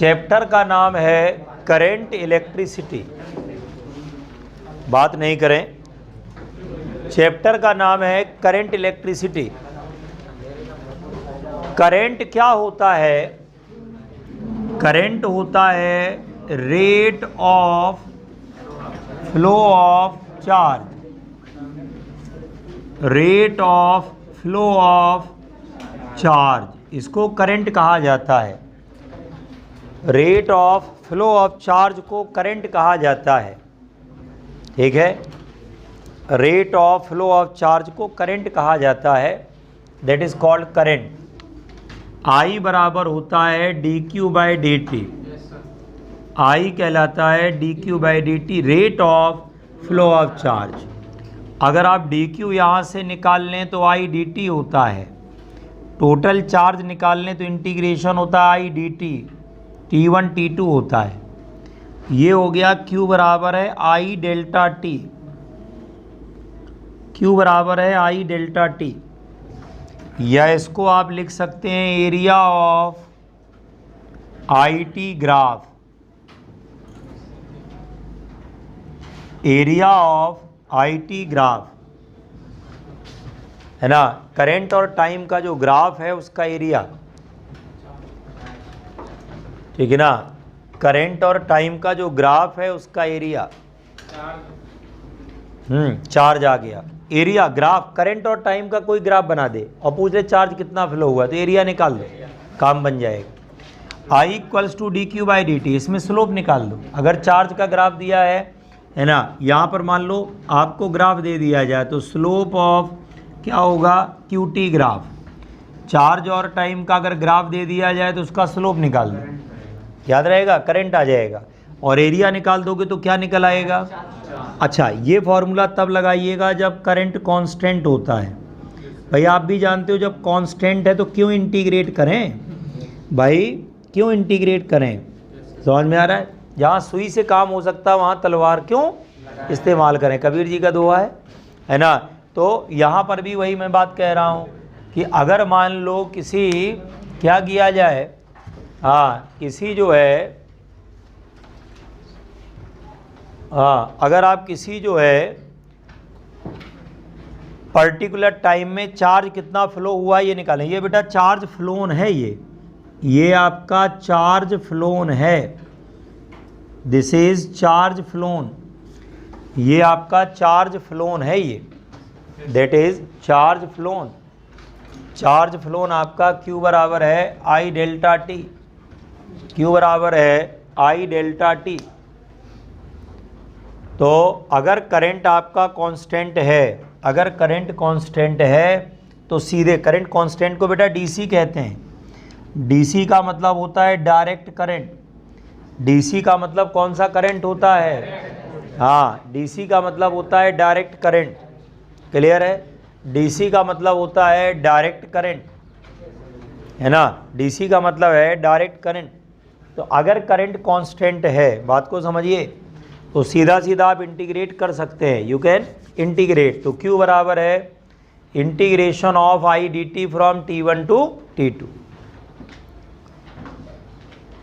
Chapter का नाम है करंट इलेक्ट्रिसिटी। बात नहीं करें, चैप्टर का नाम है करंट इलेक्ट्रिसिटी। करंट क्या होता है? करंट होता है rate of flow of charge, rate of flow of charge, इसको करंट कहा जाता है। Rate of flow of charge को करंट कहा जाता है। ठीक है, rate of flow of charge को करंट कहा जाता है, that is called current. I बराबर होता है D Q by D T. I कहलाता है D Q by D T, rate of flow of charge. अगर आप डी क्यू यहाँ से निकाल लें तो आई डी टी होता है, टोटल चार्ज निकाल लें तो इंटीग्रेशन होता है I D T, T one T two होता है। ये हो गया Q बराबर है आई डेल्टा टी, Q बराबर है आई डेल्टा टी। या इसको आप लिख सकते हैं area of I T graph, area of I T graph है ना। करंट और टाइम का जो ग्राफ है उसका एरिया, ठीक है ना। करंट और टाइम का जो ग्राफ है उसका एरिया, चार्ज आ गया। एरिया ग्राफ, करंट और टाइम का कोई ग्राफ बना दे और पूछ ले चार्ज कितना फ्लो हुआ, तो एरिया निकाल दो, काम बन जाएगा। I equals to D Q by D T, इसमें स्लोप निकाल दो। अगर चार्ज का ग्राफ दिया है ना, यहाँ पर मान लो आपको ग्राफ दे दिया जाए तो स्लोप ऑफ क्या होगा, क्यू टी ग्राफ। चार्ज और टाइम का अगर ग्राफ दे दिया जाए तो उसका स्लोप निकाल दो, याद रहेगा, करंट आ जाएगा। और एरिया निकाल दोगे तो क्या निकल आएगा। अच्छा, ये फॉर्मूला तब लगाइएगा जब करंट कांस्टेंट होता है। भाई आप भी जानते हो जब कांस्टेंट है तो क्यों इंटीग्रेट करें, भाई क्यों इंटीग्रेट करें, समझ में आ रहा है। जहाँ सुई से काम हो सकता है वहाँ तलवार क्यों इस्तेमाल करें, कबीर जी का दोहा है ना। तो यहाँ पर भी वही मैं बात कह रहा हूँ कि अगर मान लो किसी क्या किया जाए, हाँ किसी जो है, हाँ अगर आप किसी जो है पर्टिकुलर टाइम में चार्ज कितना फ्लो हुआ ये निकालें। ये बेटा चार्ज फ्लोन है, ये आपका चार्ज फ्लोन है, दिस इज चार्ज फ्लोन, ये आपका चार्ज फ्लोन है, ये that is charge phloem. Charge phloem आपका Q बराबर है आई डेल्टा टी, Q बराबर है आई डेल्टा टी। तो अगर करंट आपका कांस्टेंट है, अगर करंट कांस्टेंट है तो सीधे करंट कांस्टेंट को बेटा डीसी कहते हैं। डीसी का मतलब होता है डायरेक्ट करंट। डीसी का मतलब कौन सा करंट होता है, हाँ डीसी का मतलब होता है डायरेक्ट करंट, क्लियर है। डीसी का मतलब होता है डायरेक्ट करंट, है ना, डीसी का मतलब है डायरेक्ट करंट। तो अगर करंट कांस्टेंट है, बात को समझिए, तो सीधा सीधा आप इंटीग्रेट कर सकते हैं, यू कैन इंटीग्रेट। तो Q बराबर है integration of I D T from T1 to T2।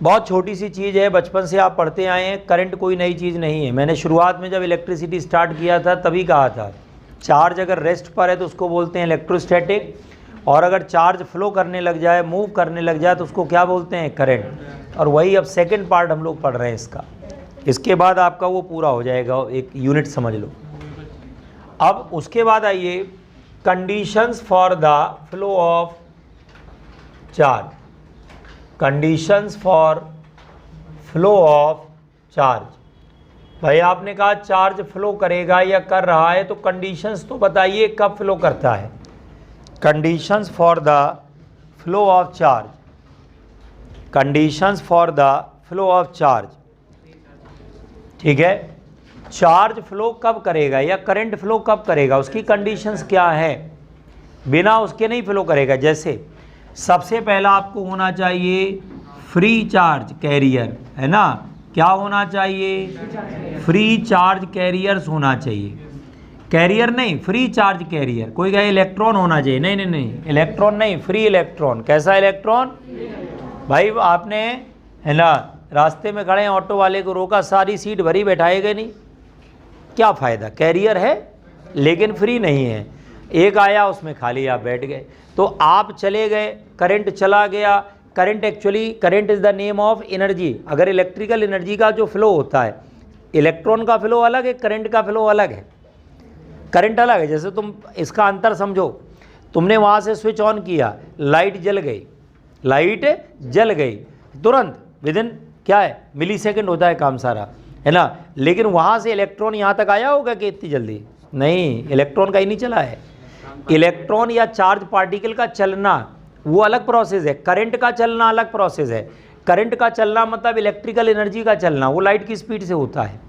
बहुत छोटी सी चीज़ है, बचपन से आप पढ़ते आए हैं, करंट कोई नई चीज़ नहीं है। मैंने शुरुआत में जब इलेक्ट्रिसिटी स्टार्ट किया था तभी कहा था चार्ज अगर रेस्ट पर है तो उसको बोलते हैं इलेक्ट्रोस्टैटिक, और अगर चार्ज फ्लो करने लग जाए, मूव करने लग जाए तो उसको क्या बोलते हैं, करंट। और वही अब सेकेंड पार्ट हम लोग पढ़ रहे हैं इसका, इसके बाद आपका वो पूरा हो जाएगा, एक यूनिट समझ लो। अब उसके बाद आइए conditions for the flow of charge, conditions for flow of charge. भाई आपने कहा चार्ज फ्लो करेगा या कर रहा है, तो कंडीशंस तो बताइए कब फ्लो करता है। Conditions for the flow of charge, conditions for the flow of charge, ठीक है। चार्ज फ्लो कब करेगा या करंट फ्लो कब करेगा, उसकी कंडीशंस क्या है, बिना उसके नहीं फ्लो करेगा। जैसे सबसे पहला आपको होना चाहिए फ्री चार्ज कैरियर, है ना, क्या होना चाहिए, फ्री चार्ज कैरियर्स होना चाहिए। कैरियर नहीं, फ्री चार्ज कैरियर। कोई कहे इलेक्ट्रॉन होना चाहिए, नहीं नहीं नहीं, इलेक्ट्रॉन नहीं, फ्री इलेक्ट्रॉन। कैसा इलेक्ट्रॉन, भाई आपने है ना, रास्ते में खड़े हैं, ऑटो वाले को रोका, सारी सीट भरी, बैठाए गए नहीं, क्या फ़ायदा? कैरियर है लेकिन फ्री नहीं है। एक आया उसमें खाली आप बैठ गए, तो आप चले गए, करंट चला गया। Current actually, current is the name of energy. अगर इलेक्ट्रिकल एनर्जी का जो फ्लो होता है, इलेक्ट्रॉन का फ्लो अलग है, करंट का फ्लो अलग है। करंट अलग है, जैसे तुम इसका अंतर समझो, तुमने वहाँ से स्विच ऑन किया, लाइट जल गई, लाइट जल गई तुरंत, विदिन क्या है, मिली सेकेंड होता है काम सारा, है ना। लेकिन वहाँ से इलेक्ट्रॉन यहाँ तक आया होगा कि इतनी जल्दी? नहीं, इलेक्ट्रॉन का ही नहीं चला है। इलेक्ट्रॉन या चार्ज पार्टिकल का चलना वो अलग प्रोसेस है, करंट का चलना अलग प्रोसेस है। करंट का चलना मतलब इलेक्ट्रिकल एनर्जी का चलना, वो लाइट की स्पीड से होता है।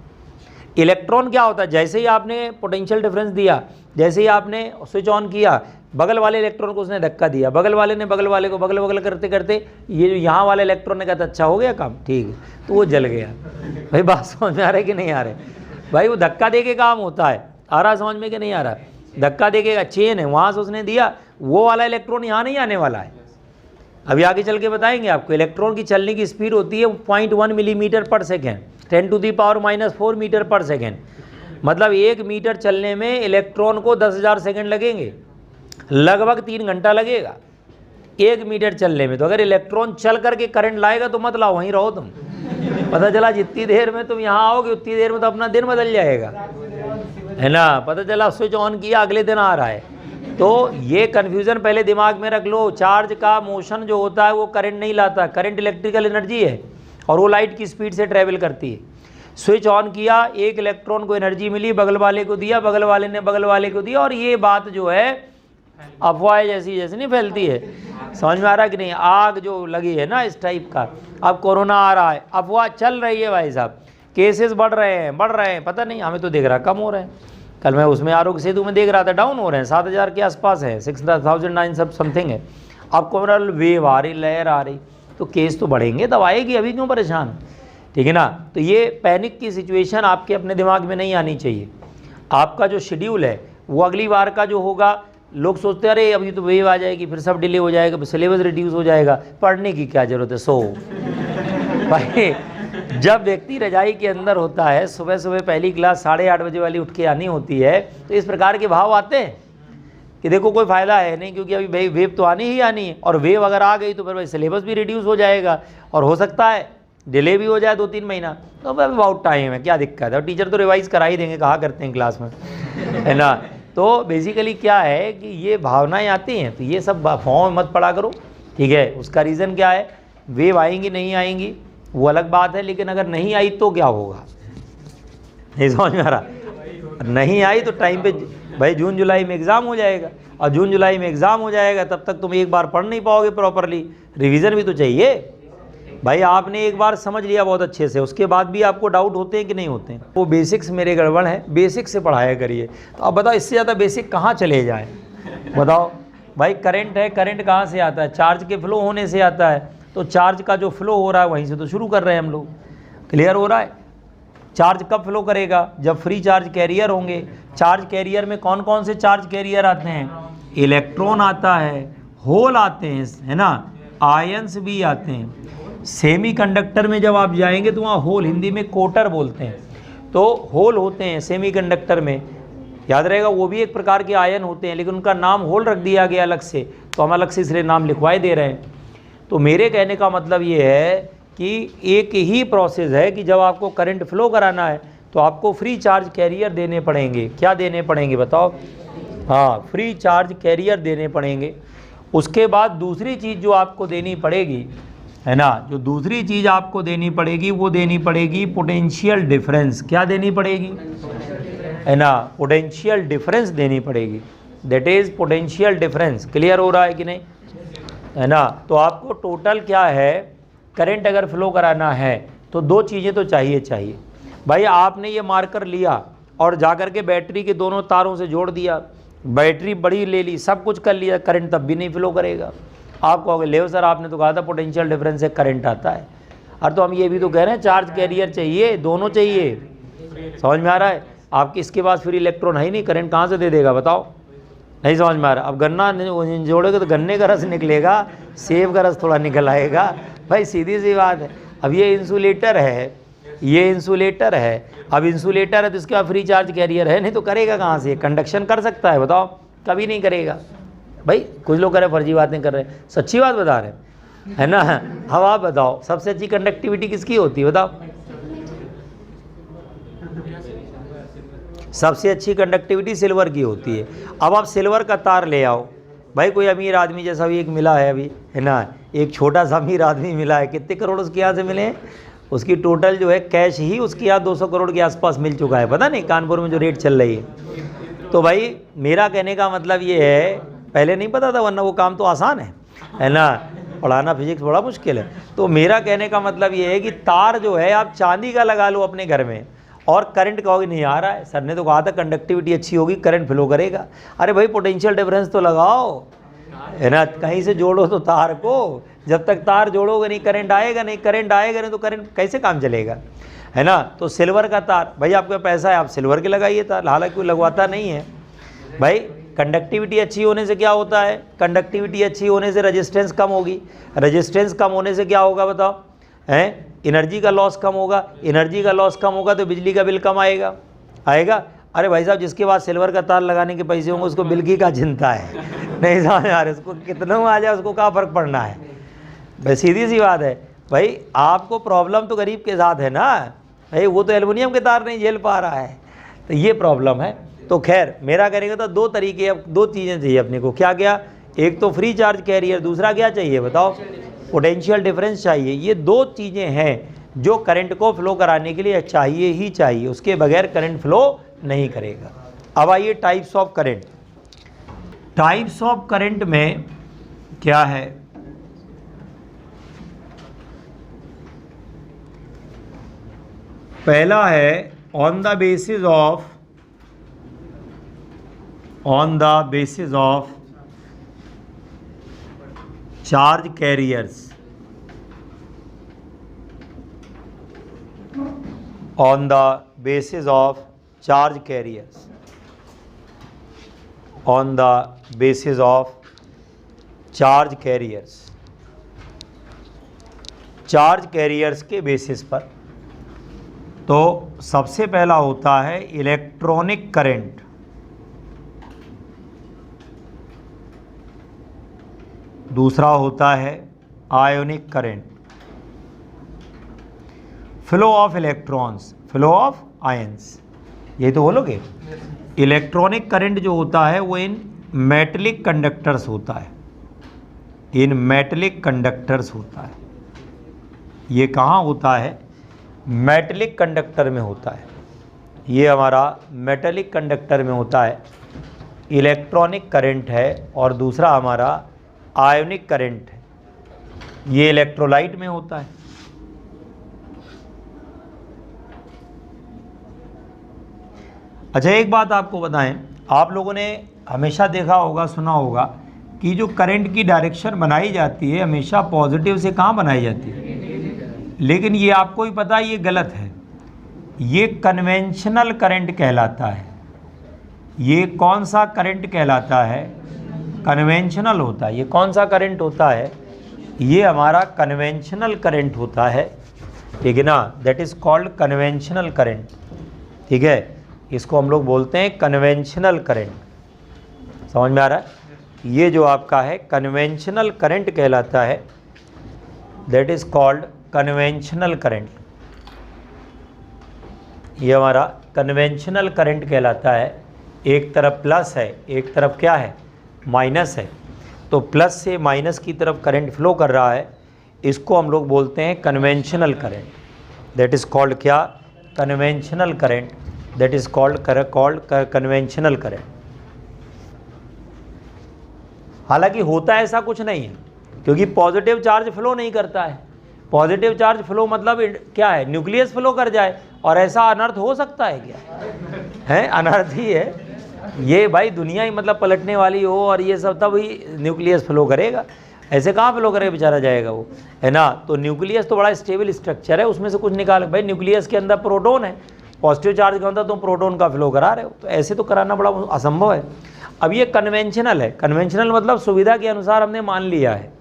इलेक्ट्रॉन क्या होता है, जैसे ही आपने पोटेंशियल डिफरेंस दिया, जैसे ही आपने स्विच ऑन किया, बगल वाले इलेक्ट्रॉन को उसने धक्का दिया, बगल वाले ने बगल वाले को, बगल बगल करते करते ये जो यहाँ वाले इलेक्ट्रॉन ने कहा अच्छा हो गया काम, ठीक है, तो वो जल गया। भाई बात समझ में आ रहा है कि नहीं आ रहा है? भाई वो धक्का दे के काम होता है, आ रहा समझ में कि नहीं आ रहा? धक्का दे के चेन है, वहाँ से उसने दिया, वो वाला इलेक्ट्रॉन यहाँ नहीं आने वाला है। अभी आगे चल के बताएंगे आपको। इलेक्ट्रॉन की चलने की स्पीड होती है 0.1 मिलीमीटर पर सेकेंड, 10⁻⁻⁴ मीटर पर सेकेंड। मतलब 1 मीटर चलने में इलेक्ट्रॉन को 10,000 सेकेंड लगेंगे, लगभग 3 घंटा लगेगा 1 मीटर चलने में। तो अगर इलेक्ट्रॉन चल करके करंट लाएगा तो मत लाओ, वहीं रहो तुम। पता चला जितनी देर में तुम यहाँ आओगे उतनी देर में तो अपना दिन बदल जाएगा, है ना। पता चला स्विच ऑन किया, अगले दिन आ रहा है। तो ये कन्फ्यूज़न पहले दिमाग में रख लो। चार्ज का मोशन जो होता है वो करंट नहीं लाता, करंट इलेक्ट्रिकल एनर्जी है और वो लाइट की स्पीड से ट्रैवल करती है। स्विच ऑन किया, एक इलेक्ट्रॉन को एनर्जी मिली, बगल वाले को दिया, बगल वाले ने बगल वाले को दिया, और ये बात जो है अफवाह जैसी जैसे नहीं फैलती है। समझ में आ रहा है कि नहीं? आग जो लगी है ना इस टाइप का, अब कोरोना आ रहा है, अफवाह चल रही है भाई साहब, केसेस बढ़ रहे हैं, पता नहीं, हमें तो देख रहा कम हो रहे हैं। कल मैं उसमें आरोग्य सेतु में देख रहा था डाउन हो रहे हैं, 7,000 के आसपास है, 6,009 सब समथिंग है। अब कोरोनल वेव आ रही, लहर आ रही, तो केस तो बढ़ेंगे, तब आएगी, अभी क्यों परेशान? ठीक है ना। तो ये पैनिक की सिचुएशन आपके अपने दिमाग में नहीं आनी चाहिए। आपका जो शेड्यूल है वो अगली बार का जो होगा, लोग सोचते हैं अरे अभी तो वेव आ जाएगी, फिर सब डिले हो जाएगा, सिलेबस रिड्यूस हो जाएगा, पढ़ने की क्या ज़रूरत है, सो भाई जब व्यक्ति रजाई के अंदर होता है, सुबह सुबह पहली क्लास 8:30 बजे वाली उठ के आनी होती है, तो इस प्रकार के भाव आते हैं कि देखो कोई फ़ायदा है नहीं, क्योंकि अभी वेव तो आनी ही आनी है, और वेव अगर आ गई तो फिर भाई सिलेबस भी रिड्यूस हो जाएगा और हो सकता है डिले भी हो जाए 2-3 महीना। तो भाई बहुत टाइम है, क्या दिक्कत है, और टीचर तो रिवाइज करा ही देंगे, कहा करते हैं क्लास में, है ना। तो बेसिकली क्या है कि ये भावनाएं आती हैं, तो ये सब फॉर्म मत पढ़ा करो, ठीक है। उसका रीज़न क्या है, वेव आएंगी नहीं आएंगी वो अलग बात है, लेकिन अगर नहीं आई तो क्या होगा, नहीं समझ में आ रहा? नहीं आई तो टाइम पे भाई जून जुलाई में एग्ज़ाम हो जाएगा, और जून जुलाई में एग्ज़ाम हो जाएगा तब तक तुम एक बार पढ़ नहीं पाओगे प्रॉपरली, रिवीजन भी तो चाहिए भाई। आपने एक बार समझ लिया बहुत अच्छे से, उसके बाद भी आपको डाउट होते हैं कि नहीं होते हैं? वो बेसिक्स मेरे गड़बड़ है, बेसिक से पढ़ाया करिए। तो अब बताओ इससे ज़्यादा बेसिक कहाँ चले जाए, बताओ भाई। करंट है, करंट कहाँ से आता है? चार्ज के फ्लो होने से आता है, तो चार्ज का जो फ्लो हो रहा है वहीं से तो शुरू कर रहे हैं हम लोग, क्लियर हो रहा है? चार्ज कब फ्लो करेगा? जब फ्री चार्ज कैरियर होंगे। चार्ज कैरियर में कौन कौन से चार्ज कैरियर आते हैं? इलेक्ट्रॉन आता है, होल आते हैं, है ना, आयंस भी आते हैं। सेमीकंडक्टर में जब आप जाएंगे तो वहाँ होल, हिंदी में कोटर बोलते हैं, तो होल होते हैं सेमीकंडक्टर में, याद रहेगा। वो भी एक प्रकार के आयन होते हैं, लेकिन उनका नाम होल रख दिया गया अलग से, तो हम अलग से इसलिए नाम लिखवाए दे रहे हैं। तो मेरे कहने का मतलब ये है कि एक ही प्रोसेस है कि जब आपको करंट फ्लो कराना है तो आपको फ्री चार्ज कैरियर देने पड़ेंगे। क्या देने पड़ेंगे बताओ? हाँ, फ्री चार्ज कैरियर देने पड़ेंगे। उसके बाद दूसरी चीज़ जो आपको देनी पड़ेगी, है ना, जो दूसरी चीज़ आपको देनी पड़ेगी वो देनी पड़ेगी पोटेंशियल डिफरेंस। क्या देनी पड़ेगी, है ना? पोटेंशियल डिफरेंस देनी पड़ेगी, that is potential difference. Clear हो रहा है कि नहीं, है ना? तो आपको टोटल क्या है, करंट अगर फ्लो कराना है तो दो चीज़ें तो चाहिए भाई। आपने ये मार्कर लिया और जाकर के बैटरी के दोनों तारों से जोड़ दिया, बैटरी बड़ी ले ली, सब कुछ कर लिया, करंट तब भी नहीं फ्लो करेगा। आप कहोगे ले सर आपने तो कहा था पोटेंशियल डिफरेंस से करंट आता है। अरे तो हम ये भी तो कह रहे हैं चार्ज कैरियर चाहिए, दोनों चाहिए। समझ में आ रहा है? आपके इसके पास फिर इलेक्ट्रॉन है ही नहीं, करंट कहाँ से दे देगा बताओ? नहीं समझ में आ रहा? अब गन्ना जोड़ेगा तो गन्ने का रस निकलेगा, सेब का रस थोड़ा निकल आएगा भाई, सीधी सी बात है। अब ये इंसुलेटर है, ये इंसुलेटर है, अब इंसुलेटर है तो इसके बाद फ्री चार्ज कैरियर है, नहीं तो करेगा कहाँ से? कंडक्शन कर सकता है? बताओ, कभी नहीं करेगा भाई। कुछ लोग कह रहे फर्जी बातें कर रहे हैं, सच्ची बात बता रहे हैं, है ना। अब आप बताओ सबसे अच्छी कंडक्टिविटी किसकी होती है बताओ? सबसे अच्छी कंडक्टिविटी सिल्वर की होती है। अब आप सिल्वर का तार ले आओ भाई, कोई अमीर आदमी जैसा भी एक मिला है अभी, है ना, एक छोटा सा अमीर आदमी मिला है, कितने करोड़ उसके यहाँ से मिले हैं? उसकी टोटल जो है कैश ही उसके यहाँ 200 करोड़ के आसपास मिल चुका है, पता नहीं कानपुर में जो रेट चल रही है। तो भाई मेरा कहने का मतलब ये है, पहले नहीं पता था, वरना वो काम तो आसान है ना, पढ़ाना फिजिक्स बड़ा मुश्किल है। तो मेरा कहने का मतलब ये है कि तार जो है आप चांदी का लगा लो अपने घर में, और करंट कहोगे नहीं आ रहा है, सर ने तो कहा था कंडक्टिविटी अच्छी होगी करंट फ्लो करेगा। अरे भाई पोटेंशियल डिफरेंस तो लगाओ, है ना, कहीं से जोड़ो तो तार को, जब तक तार जोड़ोगे नहीं करंट आएगा नहीं, करंट आएगा नहीं तो करंट कैसे काम चलेगा, है ना। तो सिल्वर का तार, भाई आपका पैसा है आप सिल्वर के लगाइए तार, हालांकि कोई लगवाता नहीं है भाई। कंडक्टिविटी अच्छी होने से क्या होता है? कंडक्टिविटी अच्छी होने से रेजिस्टेंस कम होगी, रेजिस्टेंस कम होने से क्या होगा बताओ? हैं, एनर्जी का लॉस कम होगा, एनर्जी का लॉस कम होगा तो बिजली का बिल कम आएगा, आएगा। अरे भाई साहब जिसके पास सिल्वर का तार लगाने के पैसे होंगे उसको बिल की क्या चिंता है? नहीं समझ आ रहा, उसको कितना आ जाए उसको क्या फ़र्क पड़ना है भाई, सीधी सी बात है भाई। आपको प्रॉब्लम तो गरीब के साथ है ना भाई, वो तो एल्युमिनियम के तार नहीं झेल पा रहा है, तो ये प्रॉब्लम है। तो खैर मेरा कहने का तो दो तरीके, अब दो चीज़ें चाहिए अपने को, क्या क्या? एक तो फ्री चार्ज कैरियर, दूसरा क्या चाहिए बताओ? पोटेंशियल डिफरेंस चाहिए। ये दो चीज़ें हैं जो करंट को फ्लो कराने के लिए चाहिए ही चाहिए, उसके बगैर करंट फ्लो नहीं करेगा। अब आइए types of current. Types of current में क्या है? पहला है on the basis of charge carriers, on the basis of charge carriers, on the basis of charge carriers, charge carriers के बेसिस पर। तो सबसे पहला होता है इलेक्ट्रॉनिक करंट, दूसरा होता है ionic current, flow of electrons, flow of ions, यही तो बोलोगे। इलेक्ट्रॉनिक करंट जो होता है वो इन मेटलिक कंडक्टर्स होता है, इन मेटलिक कंडक्टर्स होता है। ये कहाँ होता है? मेटलिक कंडक्टर में होता है, ये हमारा मेटलिक कंडक्टर में होता है। इलेक्ट्रॉनिक करंट है और दूसरा हमारा आयोनिक करंट है, ये इलेक्ट्रोलाइट में होता है। अच्छा एक बात आपको बताएं, आप लोगों ने हमेशा देखा होगा, सुना होगा कि जो करंट की डायरेक्शन बनाई जाती है हमेशा पॉजिटिव से कहाँ बनाई जाती है, लेकिन ये आपको ही पता है ये गलत है। ये कन्वेंशनल करंट कहलाता है। ये कौन सा करंट कहलाता है? कन्वेंशनल होता है। ये कौन सा करंट होता है? ये हमारा कन्वेंशनल करंट होता है, ठीक है ना, that is called conventional current, ठीक है। इसको हम लोग बोलते हैं कन्वेंशनल करंट, समझ में आ रहा है? ये जो आपका है कन्वेंशनल करंट कहलाता है, that is called conventional current. ये हमारा कन्वेंशनल करंट कहलाता है। एक तरफ प्लस है, एक तरफ क्या है? माइनस है। तो प्लस से माइनस की तरफ करंट फ्लो कर रहा है, इसको हम लोग बोलते हैं conventional current, that is called क्या? Conventional current, that is called conventional current. हालांकि होता ऐसा कुछ नहीं है, क्योंकि पॉजिटिव चार्ज फ्लो नहीं करता है। पॉजिटिव चार्ज फ्लो मतलब क्या है? न्यूक्लियस फ्लो कर जाए, और ऐसा अनर्थ हो सकता है क्या? है अनर्थ ही है ये भाई, दुनिया ही मतलब पलटने वाली हो और ये सब, तब ही न्यूक्लियस फ्लो करेगा। ऐसे कहाँ फ्लो करेगा बेचारा जाएगा वो, है ना। तो न्यूक्लियस तो बड़ा स्टेबल स्ट्रक्चर है, उसमें से कुछ निकाल, भाई न्यूक्लियस के अंदर प्रोटॉन है, पॉजिटिव चार्ज का अंदर तुम प्रोटॉन का फ्लो करा रहे हो, तो ऐसे तो कराना बड़ा असंभव है। अब ये कन्वेंशनल है। कन्वेंशनल मतलब सुविधा के अनुसार हमने मान लिया है,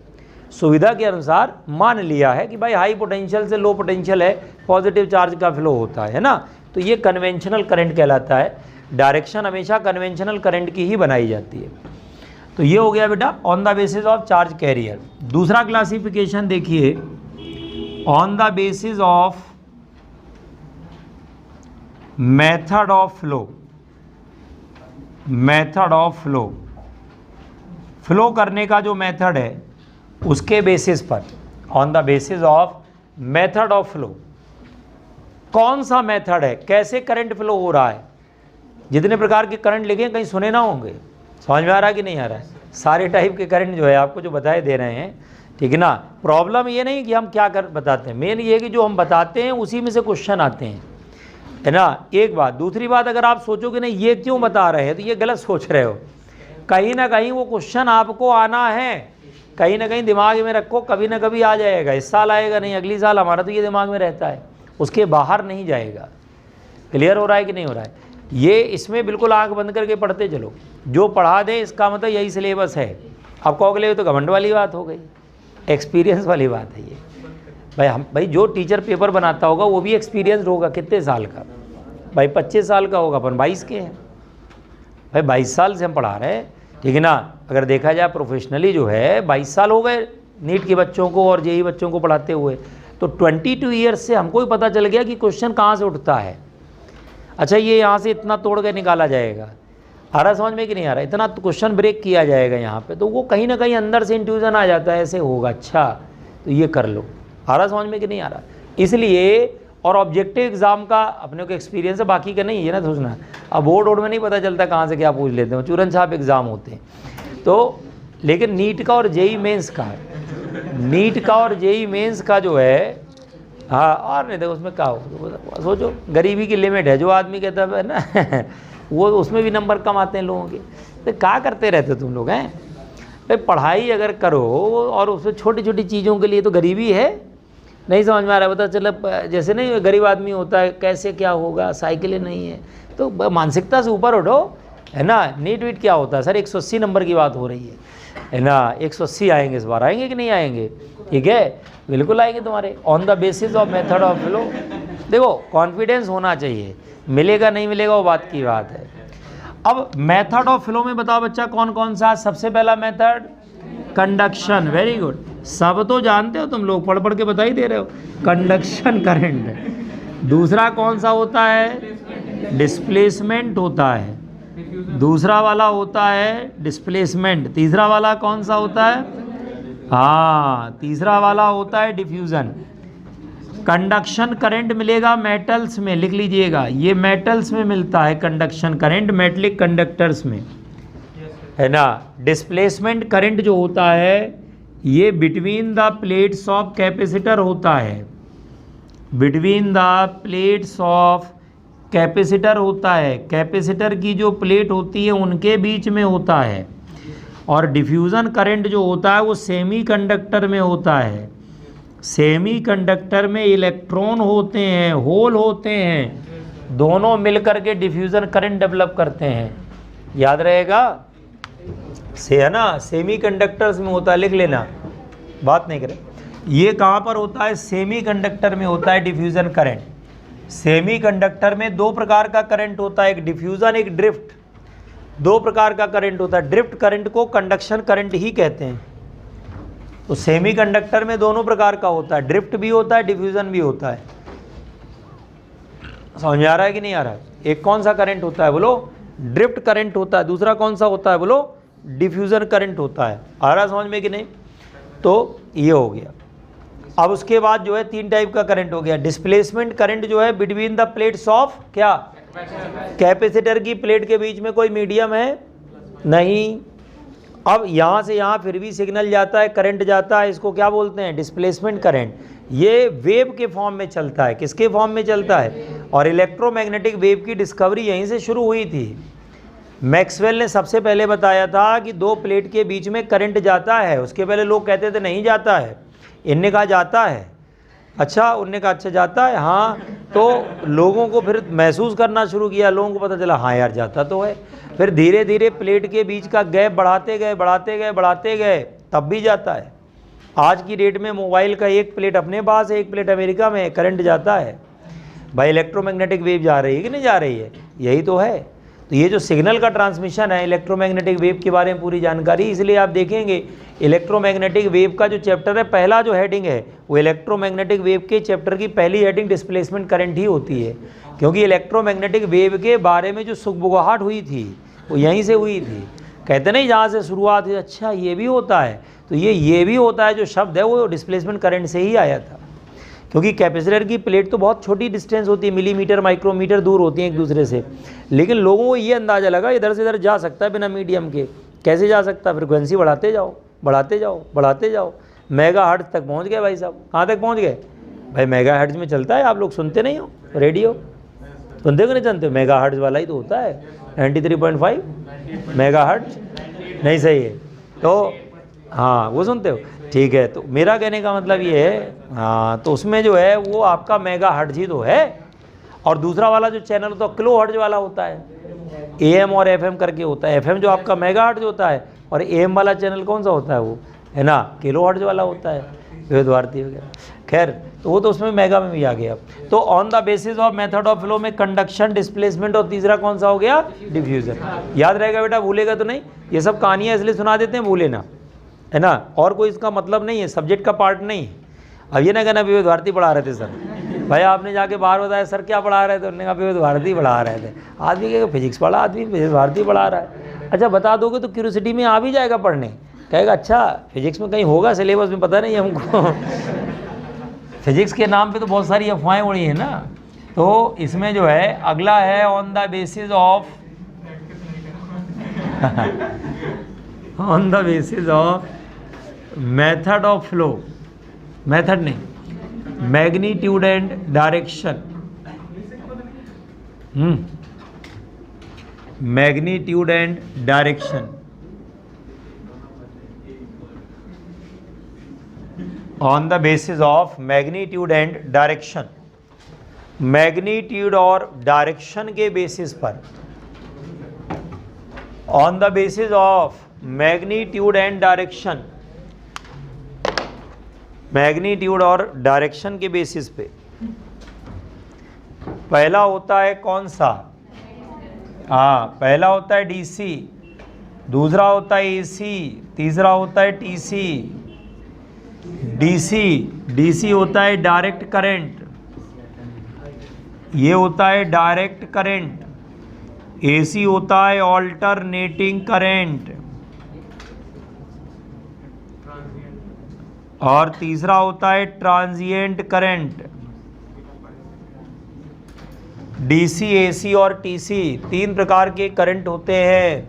सुविधा के अनुसार मान लिया है कि भाई हाई पोटेंशियल से लो पोटेंशियल है, पॉजिटिव चार्ज का फ्लो होता है ना, तो ये कन्वेंशनल करंट कहलाता है। डायरेक्शन हमेशा कन्वेंशनल करंट की ही बनाई जाती है। तो ये हो गया बेटा on the basis of charge carrier. दूसरा क्लासिफिकेशन देखिए, on the basis of method of flow. Method of flow, flow करने का जो मेथड है उसके बेसिस पर, on the basis of method of flow, कौन सा मेथड है, कैसे करंट फ्लो हो रहा है। जितने प्रकार के करंट लिखे कहीं सुने ना होंगे, समझ में आ रहा है कि नहीं आ रहा है? सारे टाइप के करंट जो है आपको जो बताए दे रहे हैं, ठीक है ना। प्रॉब्लम ये नहीं कि हम क्या कर बताते हैं, मेन ये कि जो हम बताते हैं उसी में से क्वेश्चन आते हैं, है ना। एक बात। दूसरी बात, अगर आप सोचोगे नहीं ये क्यों बता रहे हैं तो ये गलत सोच रहे हो। कहीं ना कहीं वो क्वेश्चन आपको आना है, कहीं ना कहीं दिमाग में रखो, कभी ना कभी आ जाएगा। इस साल आएगा नहीं, अगली साल, हमारा तो ये दिमाग में रहता है, उसके बाहर नहीं जाएगा। क्लियर हो रहा है कि नहीं हो रहा है? ये इसमें बिल्कुल आंख बंद करके पढ़ते चलो, जो पढ़ा दे इसका मतलब यही सिलेबस है। अब कहोगे तो घमंड वाली बात हो गई, एक्सपीरियंस वाली बात है ये। भाई जो टीचर पेपर बनाता होगा वो भी एक्सपीरियंस होगा। कितने साल का? भाई 25 साल का होगा, अपन 22 के हैं। भाई 22 साल से हम पढ़ा रहे हैं, ठीक है ना। अगर देखा जाए प्रोफेशनली जो है 22 साल हो गए नीट के बच्चों को और जेई बच्चों को पढ़ाते हुए, तो 22 ईयर्स से हमको ही पता चल गया कि क्वेश्चन कहाँ से उठता है। अच्छा, ये यहाँ से इतना तोड़ के निकाला जाएगा, आ रहा समझ में कि नहीं आ रहा? इतना क्वेश्चन ब्रेक किया जाएगा यहाँ पे, तो वो कहीं ना कहीं अंदर से इंट्यूजन आ जाता है, ऐसे होगा, अच्छा तो ये कर लो। आ रहा समझ में कि नहीं आ रहा? इसलिए, और ऑब्जेक्टिव एग्जाम का अपने को एक्सपीरियंस है, बाकी का नहीं है ना सोचना। अब बोर्ड वोर्ड में नहीं पता चलता कहाँ से क्या पूछ लेते हैं, चूरन छाप एग्जाम होते हैं। तो लेकिन नीट का और जेई मेंस का, नीट का और जेई मेंस का जो है, हाँ, और नहीं देखो उसमें क्या हो, सोचो गरीबी की लिमिट है। जो आदमी कहता है ना वो उसमें भी नंबर कम आते हैं लोगों के। तो क्या करते रहते तुम लोग हैं? भाई पढ़ाई अगर करो और उसमें छोटी छोटी चीज़ों के लिए तो गरीबी है। नहीं समझ में आ रहा है? पता चला जैसे नहीं गरीब आदमी होता है, कैसे क्या होगा, साइकिलें नहीं है, तो मानसिकता से ऊपर उठो, है ना। नीट वीट क्या होता है सर, 180 नंबर की बात हो रही है ना। 180 आएंगे इस बार, आएंगे कि नहीं आएंगे? ठीक है, बिल्कुल आएंगे तुम्हारे, on the basis of method of flow. देखो कॉन्फिडेंस होना चाहिए, मिलेगा नहीं मिलेगा वो बात की बात है। अब मेथड ऑफ फ्लो में बताओ बच्चा कौन कौन सा? सबसे पहला मेथड कंडक्शन, वेरी गुड, सब तो जानते हो तुम लोग, पढ़ पढ़ के बता ही दे रहे हो, कंडक्शन करंट। दूसरा कौन सा होता है? डिस्प्लेसमेंट होता है, दूसरा वाला होता है डिस्प्लेसमेंट। तीसरा वाला कौन सा होता है? हाँ, तीसरा वाला होता है डिफ्यूजन। कंडक्शन करंट मिलेगा मेटल्स में, लिख लीजिएगा, ये मेटल्स में मिलता है कंडक्शन करंट, मेटलिक कंडक्टर्स में, है ना। डिस्प्लेसमेंट करंट जो होता है ये between the plates of capacitor होता है, between the plates of capacitor होता है, कैपेसिटर की जो प्लेट होती है उनके बीच में होता है। और डिफ्यूज़न करंट जो होता है वो सेमी कंडक्टर में होता है। सेमी कंडक्टर में इलेक्ट्रॉन होते हैं, होल होते हैं, दोनों मिलकर के डिफ्यूज़न करंट डेवलप करते हैं। याद रहेगा से, है ना, सेमी कंडक्टर्स में होता है, लिख लेना, बात नहीं करें। ये कहाँ पर होता है? सेमी कंडक्टर में होता है डिफ्यूज़न करंट। सेमी कंडक्टर में दो प्रकार का करंट होता है, एक डिफ्यूज़न एक ड्रिफ्ट। दो प्रकार का करंट होता है, ड्रिफ्ट करंट को कंडक्शन करंट ही कहते हैं। तो सेमी कंडक्टर में दोनों प्रकार का होता है, ड्रिफ्ट भी होता है डिफ्यूज़न भी होता है। समझ आ रहा है कि नहीं आ रहा है? एक कौन सा करंट होता है बोलो? ड्रिफ्ट करंट होता है। दूसरा कौन सा होता है बोलो? डिफ्यूज़न करंट होता है। आ रहा है समझ में कि नहीं? तो ये हो गया। अब उसके बाद जो है तीन टाइप का करंट हो गया। डिस्प्लेसमेंट करंट जो है बिटवीन द प्लेट्स ऑफ क्या? कैपेसिटर की प्लेट के बीच में कोई मीडियम है नहीं। अब यहाँ से यहाँ फिर भी सिग्नल जाता है, करंट जाता है, इसको क्या बोलते हैं? Displacement current. ये वेव के फॉर्म में चलता है। किसके फॉर्म में चलता है? और इलेक्ट्रोमैग्नेटिक वेव की डिस्कवरी यहीं से शुरू हुई थी। मैक्सवेल ने सबसे पहले बताया था कि दो प्लेट के बीच में करंट जाता है। उसके पहले लोग कहते थे नहीं जाता है, इनने कहा जाता है। अच्छा, उनने कहा अच्छा जाता है, हाँ। तो लोगों को फिर महसूस करना शुरू किया, लोगों को पता चला हाँ यार जाता तो है। फिर धीरे धीरे प्लेट के बीच का गैप बढ़ाते गए, तब भी जाता है। आज की डेट में मोबाइल का एक प्लेट अपने पास है, एक प्लेट अमेरिका में है, करंट जाता है भाई, इलेक्ट्रोमैग्नेटिक वेव जा रही है कि नहीं जा रही है, यही तो है। तो ये जो सिग्नल का ट्रांसमिशन है, इलेक्ट्रोमैग्नेटिक वेव के बारे में पूरी जानकारी, इसलिए आप देखेंगे इलेक्ट्रोमैग्नेटिक वेव का जो चैप्टर है, पहला जो हेडिंग है वो इलेक्ट्रोमैग्नेटिक वेव के चैप्टर की पहली हेडिंग डिस्प्लेसमेंट करंट ही होती है, क्योंकि इलेक्ट्रोमैग्नेटिक वेव के बारे में जो सुगबुगाहट हुई थी वो यहीं से हुई थी। कहते नहीं जहाँ से शुरुआत हुई, अच्छा ये भी होता है, तो ये भी होता है जो शब्द है वो डिस्प्लेसमेंट करंट से ही आया था, क्योंकि कैपेसिटर की प्लेट तो बहुत छोटी डिस्टेंस होती है, मिलीमीटर माइक्रोमीटर दूर होती है एक दूसरे से, लेकिन लोगों को ये अंदाज़ा लगा इधर से इधर जा सकता है बिना मीडियम के। कैसे जा सकता है? फ्रिक्वेंसी बढ़ाते जाओ बढ़ाते जाओ बढ़ाते जाओ, मेगाहर्ट्ज तक पहुंच गए भाई साहब। कहाँ तक पहुंच गए भाई? मेगाहर्ट्ज में चलता है, आप लोग सुनते नहीं हो रेडियो, सुनते हो नहीं जानते? मेगाहर्ट्ज वाला ही तो होता है, 93.5 मेगाहर्ट्ज, नहीं सही है तो हाँ वो सुनते हो, ठीक है। तो मेरा कहने का मतलब ये है, हाँ तो उसमें जो है वो आपका मेगाहर्ट्ज ही तो है, और दूसरा वाला जो चैनल होता है किलोहर्ट्ज वाला होता है, AM और FM करके होता है। FM जो आपका मेगाहर्ट्ज होता है, और AM वाला चैनल कौन सा होता है वो, है ना, किलोहर्ट्ज वाला होता है, विविध भारती वगैरह। खैर तो वो तो उसमें मेगा में भी आ गया। तो on the basis of method of flow में कंडक्शन, डिस्प्लेसमेंट, और तीसरा कौन सा हो गया? डिफ्यूजन। याद रहेगा बेटा, भूलेगा तो नहीं, ये सब कहानियाँ इसलिए सुना देते हैं भूले ना, है ना, और कोई इसका मतलब नहीं है, सब्जेक्ट का पार्ट नहीं है। अब ये ना कहना विविध भारती पढ़ा रहे थे सर, भाई आपने जाके बाहर बताया सर क्या पढ़ा रहे थे, उन्होंने कहा विविध भारती पढ़ा रहे थे। आदमी कहेगा फिजिक्स पढ़ा, आदमी विविध भारती पढ़ा रहा है। अच्छा बता दोगे तो क्यूरियोसिटी में आ भी जाएगा पढ़ने, कहेगा अच्छा फिजिक्स में कहीं होगा सिलेबस में, पता नहीं हमको। फिजिक्स के नाम पे तो बहुत सारी अफवाहें उड़ी हैं ना। तो इसमें जो है अगला है on the basis of on the basis of method of flow, method नहीं, magnitude and direction, magnitude and direction, on the basis of magnitude and direction, magnitude और डायरेक्शन के बेसिस पर, on the basis of magnitude and direction, magnitude और direction के basis पे पहला होता है कौन सा? हाँ पहला होता है डीसी, दूसरा होता है एसी, तीसरा होता है टीसी। डीसी होता है डायरेक्ट करंट, ये होता है डायरेक्ट करंट। एसी होता है ऑल्टरनेटिंग करंट, और तीसरा होता है ट्रांजिएंट करंट। डीसी, एसी और टीसी तीन प्रकार के करंट होते हैं,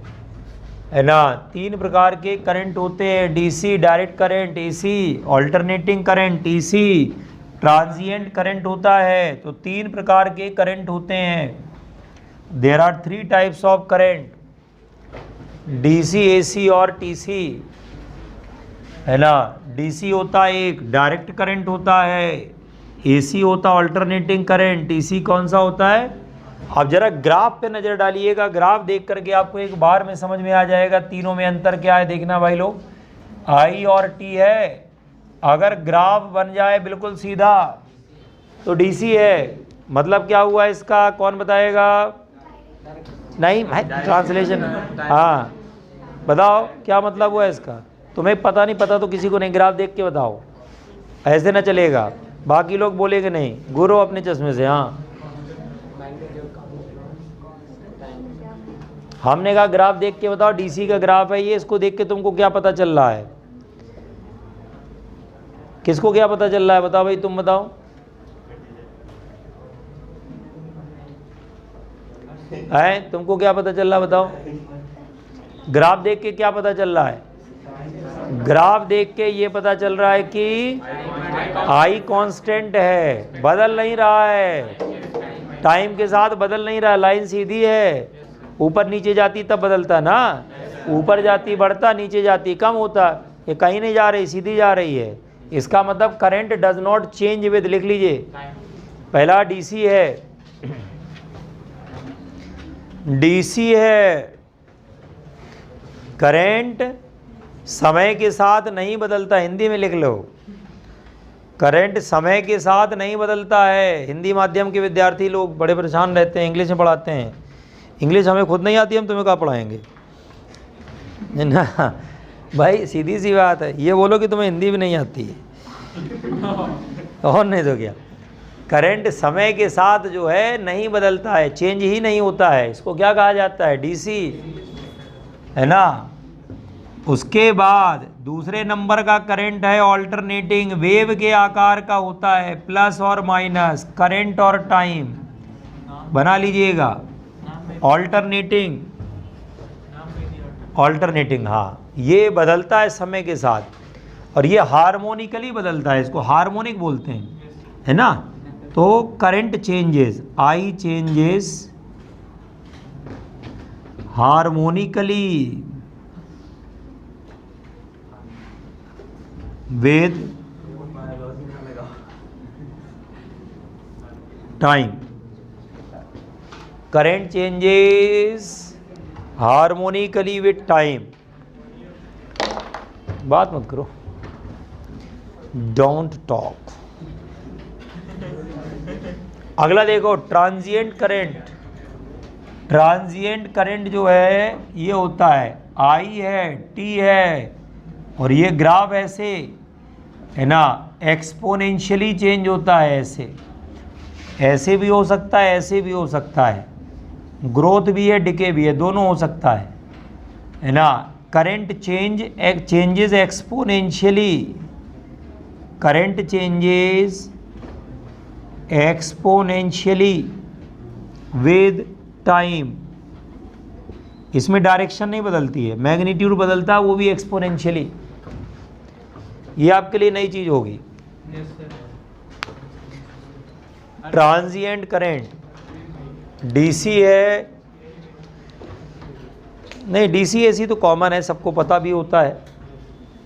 है ना, तीन प्रकार के करंट होते हैं। DC direct current, AC alternating current, TC transient current होता है। तो तीन प्रकार के करंट होते हैं। There are 3 types of current, DC, AC और टीसी, है ना। डीसी होता है एक डायरेक्ट करंट होता है, एसी होता है ऑल्टरनेटिंग करंट, टीसी कौन सा होता है? अब जरा ग्राफ पे नज़र डालिएगा, ग्राफ देख करके आपको एक बार में समझ में आ जाएगा तीनों में अंतर क्या है। देखना भाई लोग, आई और टी है, अगर ग्राफ बन जाए बिल्कुल सीधा तो डीसी है। मतलब क्या हुआ इसका, कौन बताएगा? नहीं भाई ट्रांसलेशन, हाँ बताओ क्या मतलब हुआ इसका। तुम्हें पता नहीं, पता तो किसी को नहीं, ग्राफ देख के बताओ, ऐसे ना चलेगा, बाकी लोग बोलेंगे नहीं, गुरो अपने चश्मे से। हाँ हमने कहा ग्राफ देख के बताओ, डीसी का ग्राफ है ये, इसको देख के तुमको क्या पता चल रहा है? किसको क्या पता चल रहा है? बताओ भाई, तुम बताओ। है तुमको क्या पता चल रहा है? बताओ, ग्राफ देख के क्या पता चल रहा है? ग्राफ देख के ये पता चल रहा है कि आई कांस्टेंट है, बदल नहीं रहा है, टाइम के साथ बदल नहीं रहा, लाइन सीधी है। ऊपर नीचे जाती तब बदलता ना, ऊपर जाती बढ़ता, नीचे जाती कम होता। ये कहीं नहीं जा रही, सीधी जा रही है। इसका मतलब current does not change with, लिख लीजिए। पहला डीसी है, डीसी है करंट समय के साथ नहीं बदलता, हिंदी में लिख लो। करंट समय के साथ नहीं बदलता है। हिंदी माध्यम के विद्यार्थी लोग बड़े परेशान रहते हैं, इंग्लिश में पढ़ाते हैं। इंग्लिश हमें खुद नहीं आती, हम तुम्हें कहाँ पढ़ाएंगे ना भाई, सीधी सी बात है। ये बोलो कि तुम्हें हिंदी भी नहीं आती है और नहीं तो क्या। करंट समय के साथ जो है नहीं बदलता है, चेंज ही नहीं होता है। इसको क्या कहा जाता है? डीसी, है ना। उसके बाद दूसरे नंबर का करंट है ऑल्टरनेटिंग, वेव के आकार का होता है, प्लस और माइनस, करंट और टाइम बना लीजिएगा। ऑल्टरनेटिंग, ऑल्टरनेटिंग, हाँ, ये बदलता है समय के साथ और ये हार्मोनिकली बदलता है, इसको हार्मोनिक बोलते हैं, है ना। तो current changes, I changes harmonically with time, current changes harmonically with time। बात मत करो, डोंट टॉक। अगला देखो, ट्रांजिएंट करंट। ट्रांजिएंट करंट जो है ये होता है, आई है, टी है, और ये ग्राफ ऐसे है ना, एक्सपोनेंशियली चेंज होता है। ऐसे ऐसे भी हो सकता है, ऐसे भी हो सकता है, ग्रोथ भी है, डिके भी है, दोनों हो सकता है ना। Current changes exponentially, current changes exponentially with time. इसमें डायरेक्शन नहीं बदलती है, मैग्नीट्यूड बदलता है, वो भी एक्सपोनेंशियली। ये आपके लिए नई चीज होगी। ट्रांजिएंट करंट डीसी है, नहीं डीसी एसी तो कॉमन है, सबको पता भी होता है।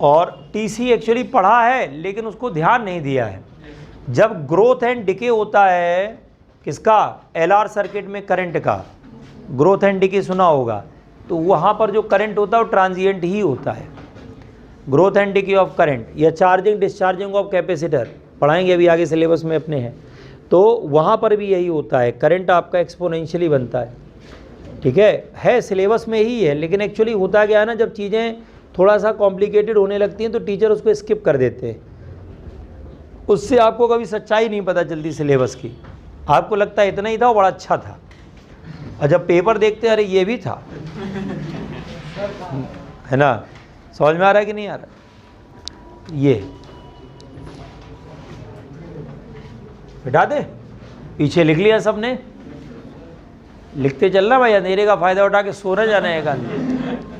और टीसी एक्चुअली पढ़ा है लेकिन उसको ध्यान नहीं दिया है। जब ग्रोथ एंड डिके होता है, किसका? एलआर सर्किट में करंट का ग्रोथ एंड डिके सुना होगा, तो वहाँ पर जो करंट होता है वो ट्रांजिएंट ही होता है। Growth and decay of current या चार्जिंग डिस्चार्जिंग ऑफ कैपेसिटर पढ़ाएंगे अभी आगे, सिलेबस में अपने हैं, तो वहाँ पर भी यही होता है, करंट आपका एक्सपोनेंशियली बनता है। ठीक है सिलेबस में ही है, लेकिन एक्चुअली होता क्या है ना, जब चीज़ें थोड़ा सा कॉम्प्लिकेटेड होने लगती हैं तो टीचर उसको स्किप कर देते हैं। उससे आपको कभी सच्चाई नहीं पता चलती सिलेबस की, आपको लगता है इतना ही था, वो बड़ा अच्छा था, और जब पेपर देखते हैं अरे ये भी था, है ना। समझ में आ रहा है कि नहीं आ रहा? ये बिठा दे, पीछे लिख लिया सबने, लिखते चलना भाई, अंधेरे का फ़ायदा उठा के सो न जाना एक आदमी,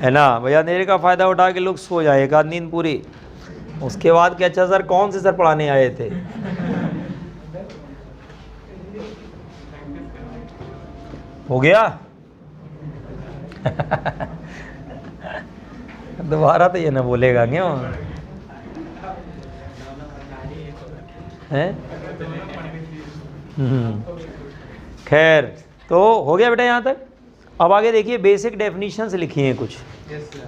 है ना भैया। अंधेरे का फ़ायदा उठा के लोग सो जाए, एक आध नींद पूरी, उसके बाद क्या, अच्छा सर कौन से सर पढ़ाने आए थे? हो गया दोबारा तो ये ना बोलेगा क्यों है। खैर, तो हो गया बेटा यहाँ तक। अब आगे देखिए, बेसिक डेफिनेशंस लिखी हैं कुछ।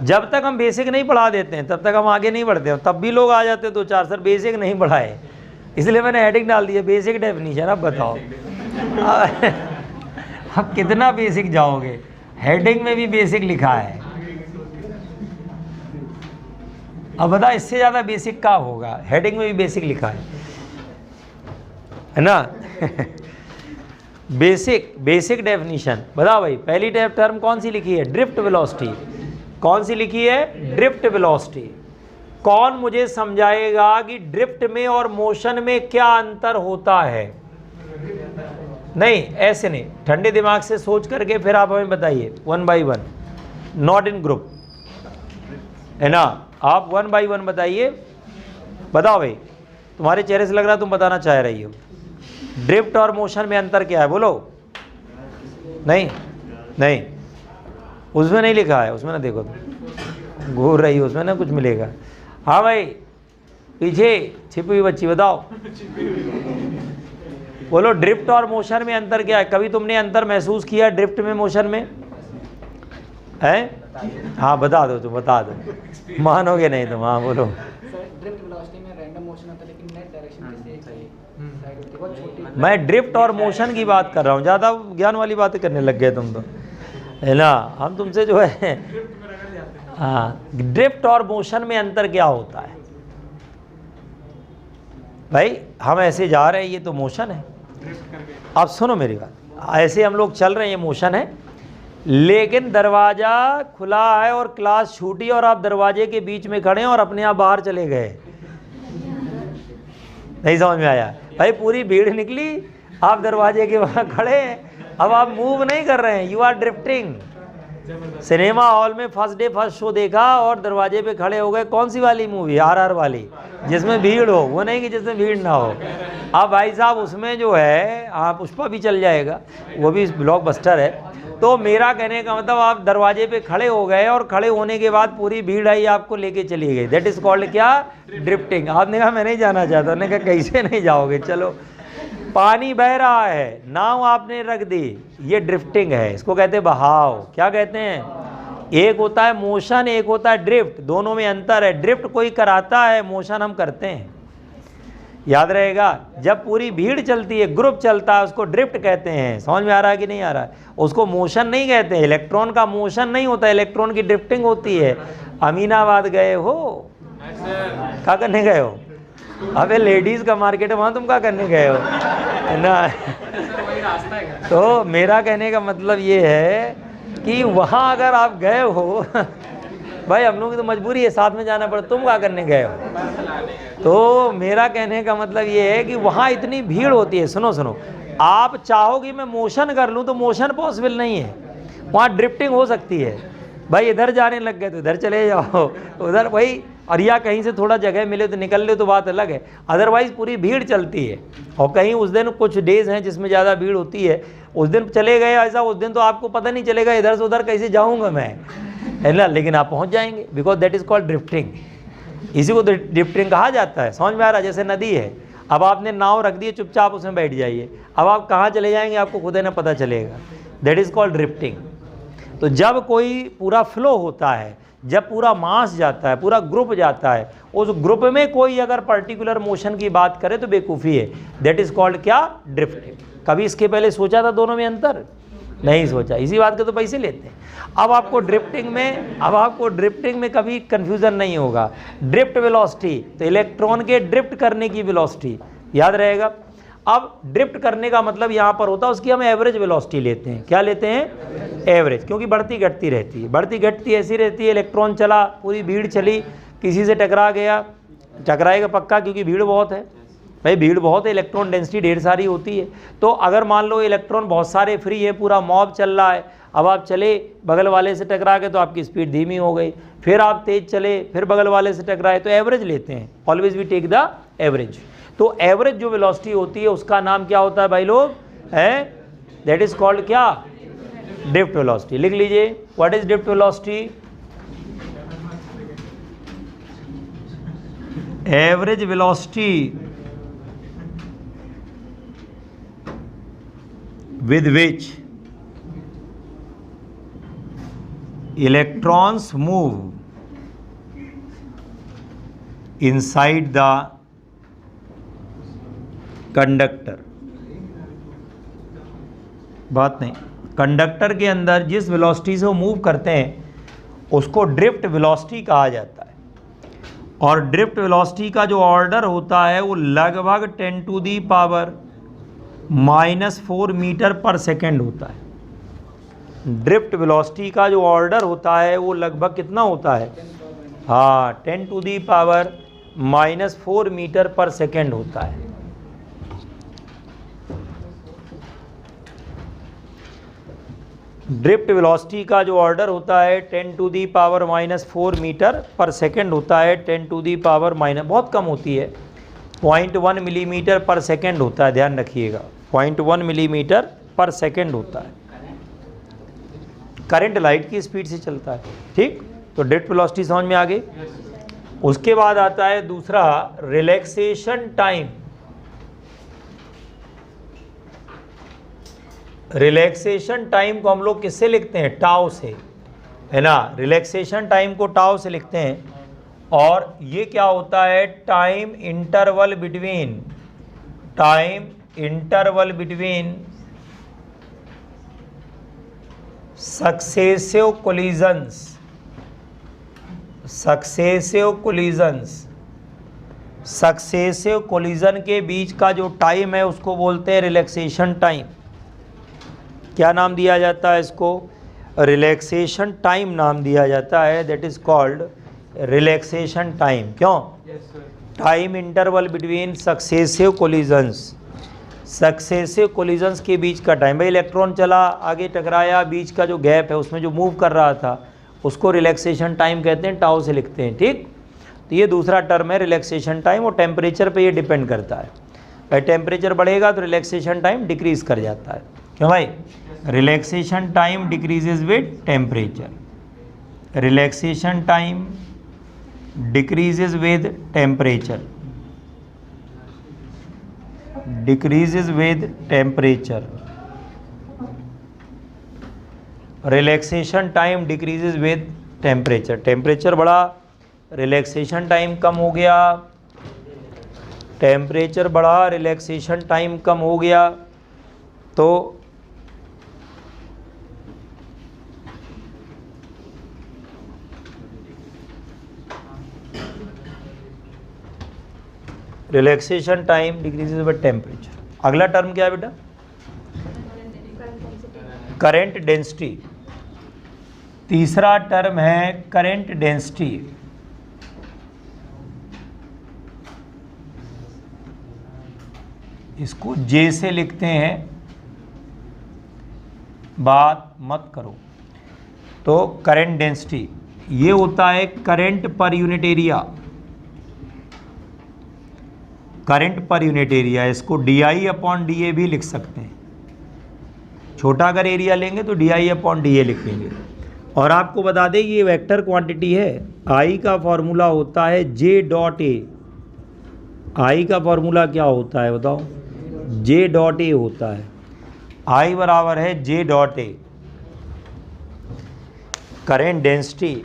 जब तक हम बेसिक नहीं पढ़ा देते हैं तब तक हम आगे नहीं बढ़ते हैं। तब भी लोग आ जाते हैं दो चार, सर बेसिक नहीं पढ़ाए, इसलिए मैंने हेडिंग डाल दी है बेसिक डेफिनेशन। अब बताओ अब कितना बेसिक जाओगे? हेडिंग में भी बेसिक लिखा है। अब बता, इससे ज़्यादा बेसिक क्या होगा? हेडिंग में भी बेसिक लिखा है ना बेसिक डेफिनेशन बताओ भाई। पहली टर्म कौन सी लिखी है? Drift velocity. कौन सी लिखी है? Drift velocity. कौन मुझे समझाएगा कि ड्रिफ्ट में और मोशन में क्या अंतर होता है? नहीं, ऐसे नहीं, ठंडे दिमाग से सोच करके फिर आप हमें बताइए, one by one, not in group, है ना। आप वन बाई वन बताइए। बताओ भाई, तुम्हारे चेहरे से लग रहा है तुम बताना चाह रही हो। ड्रिफ्ट और मोशन में अंतर क्या है? बोलो। नहीं नहीं, उसमें नहीं लिखा है, उसमें ना देखो, तुम घूर रही हो, उसमें ना कुछ मिलेगा। हाँ भाई, पीछे छिपी हुई बच्ची बताओ, बोलो ड्रिफ्ट और मोशन में अंतर क्या है? कभी तुमने अंतर महसूस किया ड्रिफ्ट में मोशन में? है? हाँ बता दो, तुम बता दो, मानोगे नहीं तुम। हाँ बोलो। ड्रिफ्ट वेलोसिटी में रैंडम मोशन होता है, लेकिन नेट डायरेक्शन किसी साइड होती है, बहुत छोटी। मैं ड्रिफ्ट और मोशन की बात कर रहा हूँ, ज़्यादा ज्ञान वाली बातें करने लग गए तुम तो, है ना। हम तुमसे जो है, हाँ, ड्रिफ्ट और मोशन में अंतर क्या होता है भाई? हम ऐसे जा रहे हैं, ये तो मोशन है। अब सुनो मेरी बात, ऐसे हम लोग चल रहे हैं, ये मोशन है, लेकिन दरवाज़ा खुला है और क्लास छूटी और आप दरवाजे के बीच में खड़े हैं और अपने आप बाहर चले गए। नहीं समझ में आया भाई? पूरी भीड़ निकली, आप दरवाजे के वहाँ खड़े हैं, अब आप मूव नहीं कर रहे हैं, you are drifting. Cinema hall में फर्स्ट डे फर्स्ट शो देखा और दरवाजे पे खड़े हो गए। कौन सी वाली मूवी? RR वाली, जिसमें भीड़ हो, वो नहीं कि जिसमें भीड़ ना हो। अब भाई साहब उसमें जो है, हाँ पुष्पा भी चल जाएगा, वो भी ब्लॉकबस्टर है। तो मेरा कहने का मतलब, आप दरवाजे पे खड़े हो गए और खड़े होने के बाद पूरी भीड़ आई आपको लेके चली गई, दैट इज़ कॉल्ड क्या? ड्रिफ्टिंग। आपने कहा मैं नहीं जाना चाहता, उन्होंने कहा कैसे नहीं जाओगे, चलो। पानी बह रहा है, नाव आपने रख दी, ये ड्रिफ्टिंग है, इसको कहते हैं बहाव। क्या कहते हैं? एक होता है मोशन, एक होता है ड्रिफ्ट, दोनों में अंतर है। ड्रिफ्ट कोई कराता है, मोशन हम करते हैं, याद रहेगा। जब पूरी भीड़ चलती है, ग्रुप चलता है, उसको ड्रिफ्ट कहते हैं। समझ में आ रहा है कि नहीं आ रहा है? उसको मोशन नहीं कहते हैं। इलेक्ट्रॉन का मोशन नहीं होता, इलेक्ट्रॉन की ड्रिफ्टिंग होती है। अमीनाबाद गए हो, क्या करने गए हो? अबे लेडीज़ का मार्केट है, वहाँ तुम क्या करने गए हो, है ना। तो मेरा कहने का मतलब ये है कि वहाँ अगर आप गए हो भाई, हम लोग की तो मजबूरी है, साथ में जाना पड़ा, तुम क्या करने गए हो? तो मेरा कहने का मतलब ये है कि वहाँ इतनी भीड़ होती है। सुनो सुनो, आप चाहो कि मैं मोशन कर लूँ तो मोशन पॉसिबल नहीं है, वहाँ ड्रिफ्टिंग हो सकती है। भाई इधर जाने लग गए तो इधर चले जाओ, उधर भाई, और या कहीं से थोड़ा जगह मिले तो निकल ले तो बात अलग है, अदरवाइज़ पूरी भीड़ चलती है। और कहीं उस दिन कुछ डेज़ हैं जिसमें ज़्यादा भीड़ होती है, उस दिन चले गए ऐसा, उस दिन तो आपको पता नहीं चलेगा इधर से उधर कैसे जाऊँगा मैं, है ना, लेकिन आप पहुँच जाएंगे, because that is called drifting. इसी को तो ड्रिफ्टिंग कहा जाता है। समझ में आ रहा है? जैसे नदी है, अब आपने नाव रख दी है, चुपचाप उसमें बैठ जाइए, अब आप कहाँ चले जाएंगे आपको खुद ही ना पता चलेगा, दैट इज़ कॉल्ड ड्रिफ्टिंग। तो जब कोई पूरा फ्लो होता है, जब पूरा मास जाता है, पूरा ग्रुप जाता है, उस ग्रुप में कोई अगर पर्टिकुलर मोशन की बात करे तो बेवकूफ़ी है, दैट इज़ कॉल्ड क्या? ड्रिफ्टिंग। कभी इसके पहले सोचा था दोनों में अंतर? नहीं सोचा, इसी बात के तो पैसे लेते हैं। अब आपको ड्रिफ्टिंग में कभी कन्फ्यूज़न नहीं होगा। ड्रिफ्ट वेलोसिटी तो इलेक्ट्रॉन के ड्रिफ्ट करने की वेलोसिटी, याद रहेगा। अब ड्रिफ्ट करने का मतलब यहाँ पर होता है उसकी हम एवरेज वेलोसिटी लेते हैं। क्या लेते हैं? एवरेज, क्योंकि बढ़ती घटती रहती है। बढ़ती घटती ऐसी रहती है, इलेक्ट्रॉन चला, पूरी भीड़ चली, किसी से टकरा गया, टकराएगा पक्का, क्योंकि भीड़ बहुत है भाई, भीड़ बहुत है, इलेक्ट्रॉन डेंसिटी ढेर सारी होती है। तो अगर मान लो इलेक्ट्रॉन बहुत सारे फ्री है, पूरा मॉब चल रहा है, अब आप चले बगल वाले से टकरा के तो आपकी स्पीड धीमी हो गई, फिर आप तेज़ चले, फिर बगल वाले से टकराए, तो एवरेज लेते हैं। Always we take the average. तो एवरेज जो वेलोसिटी होती है उसका नाम क्या होता है भाई लोग? है, दैट इज कॉल्ड क्या? Drift velocity. लिख लीजिए, what is drift velocity? Average velocity with which electrons move inside the conductor। बात नहीं, कंडक्टर के अंदर जिस वेलोसिटी से वो मूव करते हैं उसको ड्रिफ्ट वेलोसिटी कहा जाता है। और ड्रिफ्ट वेलोसिटी का जो ऑर्डर होता है वो लगभग 10⁻⁻⁻⁴ मीटर पर सेकेंड होता है। ड्रिफ्ट वेलोसिटी का जो ऑर्डर होता है वो लगभग कितना होता है? हाँ, 10⁻⁻⁴ मीटर पर सेकेंड होता है। ड्रिफ्ट वेलोसिटी का जो ऑर्डर होता है 10⁻⁻⁴ मीटर पर सेकेंड होता है। 10⁻⁻ बहुत कम होती है, 0.1 मिलीमीटर पर सेकेंड होता है, ध्यान रखिएगा, 0.1 मिलीमीटर पर सेकेंड होता है। करंट लाइट की स्पीड से चलता है, ठीक। तो ड्रिफ्ट वेलोसिटी समझ में आ गई। उसके बाद आता है दूसरा, रिलैक्सेशन टाइम। रिलैक्सेशन टाइम को हम लोग किससे लिखते हैं? टाउ से। है ना। रिलैक्सेशन टाइम को टाउ से लिखते हैं, और ये क्या होता है, time interval between successive collision के बीच का जो टाइम है उसको बोलते हैं रिलैक्सेशन टाइम। क्या नाम दिया जाता है इसको, रिलैक्सेशन टाइम नाम दिया जाता है, that is called relaxation time. क्यों, time interval between successive collisions के बीच का टाइम। भाई इलेक्ट्रॉन चला, आगे टकराया, बीच का जो गैप है उसमें जो मूव कर रहा था उसको रिलैक्सेशन टाइम कहते हैं, टाउ से लिखते हैं, ठीक। तो ये दूसरा टर्म है रिलैक्सेशन टाइम, और टेम्परेचर पे ये डिपेंड करता है। भाई टेम्परेचर बढ़ेगा तो रिलैक्सेशन टाइम डिक्रीज कर जाता है। क्यों भाई, relaxation time decreases with temperature, relaxation time decreases with temperature, decreases with temperature, relaxation time decreases with temperature. Temperature बढ़ा, रिलैक्सेशन टाइम कम हो गया, टेम्परेचर बढ़ा, रिलैक्सेशन टाइम कम हो गया, तो relaxation time decreases with temperature. अगला टर्म क्या है बेटा, करंट डेंसिटी। तीसरा टर्म है करंट डेंसिटी। इसको जे से लिखते हैं, बात मत करो। तो करंट डेंसिटी ये होता है current per unit area, current per unit area. इसको DI अपॉन DA भी लिख सकते हैं, छोटा अगर एरिया लेंगे तो DI अपॉन DA लिखेंगे। और आपको बता दें ये वेक्टर क्वांटिटी है, I का फॉर्मूला होता है J डॉट A। I का फॉर्मूला क्या होता है बताओ, J डॉट A होता है। I बराबर है J dot A। Current density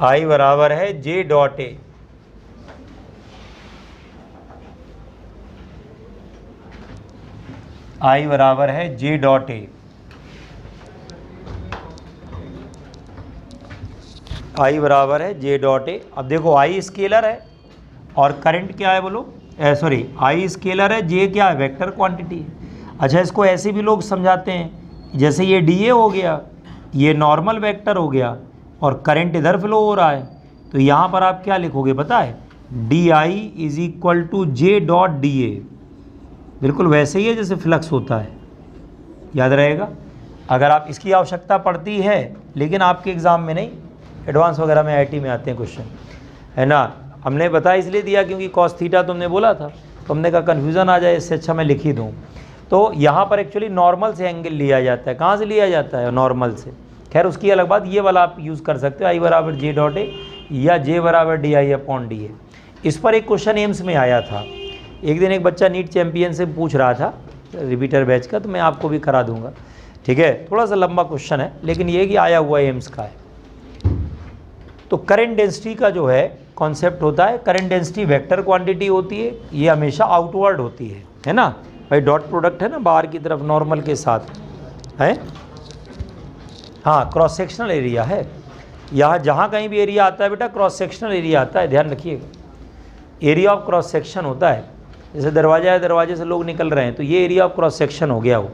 I बराबर है J डॉट A। I बराबर है J डॉट A। I बराबर है J डॉट A। अब देखो I स्केलर है और करंट क्या है बोलो, सॉरी I स्केलर है, J क्या है, वेक्टर क्वांटिटी है। अच्छा इसको ऐसे भी लोग समझाते हैं, जैसे ये DA हो गया, ये नॉर्मल वेक्टर हो गया और करंट इधर फ्लो हो रहा है, तो यहाँ पर आप क्या लिखोगे पता है, DI is equal to J dot DA। बिल्कुल वैसे ही है जैसे फ्लक्स होता है, याद रहेगा। अगर आप इसकी आवश्यकता पड़ती है, लेकिन आपके एग्ज़ाम में नहीं, एडवांस वगैरह में IT में आते हैं क्वेश्चन, है ना। हमने बता इसलिए दिया क्योंकि कॉस थीटा तुमने बोला था, तो हमने कहा कन्फ्यूज़न आ जाए, इससे अच्छा मैं लिख ही दूँ। तो यहाँ पर एक्चुअली नॉर्मल से एंगल लिया जाता है। कहाँ से लिया जाता है, नॉर्मल से। खैर उसकी अलग बात, ये वाला आप यूज़ कर सकते हो, I बराबर J डॉट A या J बराबर DI अपॉन DA। इस पर एक क्वेश्चन एम्स में आया था, एक दिन एक बच्चा नीट चैंपियन से पूछ रहा था, रिपीटर बैच का, तो मैं आपको भी करा दूंगा, ठीक है। थोड़ा सा लंबा क्वेश्चन है, लेकिन ये कि आया हुआ एम्स का है। तो करंट डेंसिटी का जो है कॉन्सेप्ट होता है, करंट डेंसिटी वेक्टर क्वांटिटी होती है, ये हमेशा आउटवर्ड होती है ना भाई, डॉट प्रोडक्ट है ना बाहर की तरफ नॉर्मल के साथ है। हाँ क्रॉस सेक्शनल एरिया है, यहाँ जहाँ कहीं भी एरिया आता है बेटा क्रॉस सेक्शनल एरिया आता है, ध्यान रखिएगा। एरिया ऑफ क्रॉस सेक्शन होता है, जैसे दरवाजा है, दरवाजे से लोग निकल रहे हैं तो ये एरिया ऑफ क्रॉस सेक्शन हो गया, वो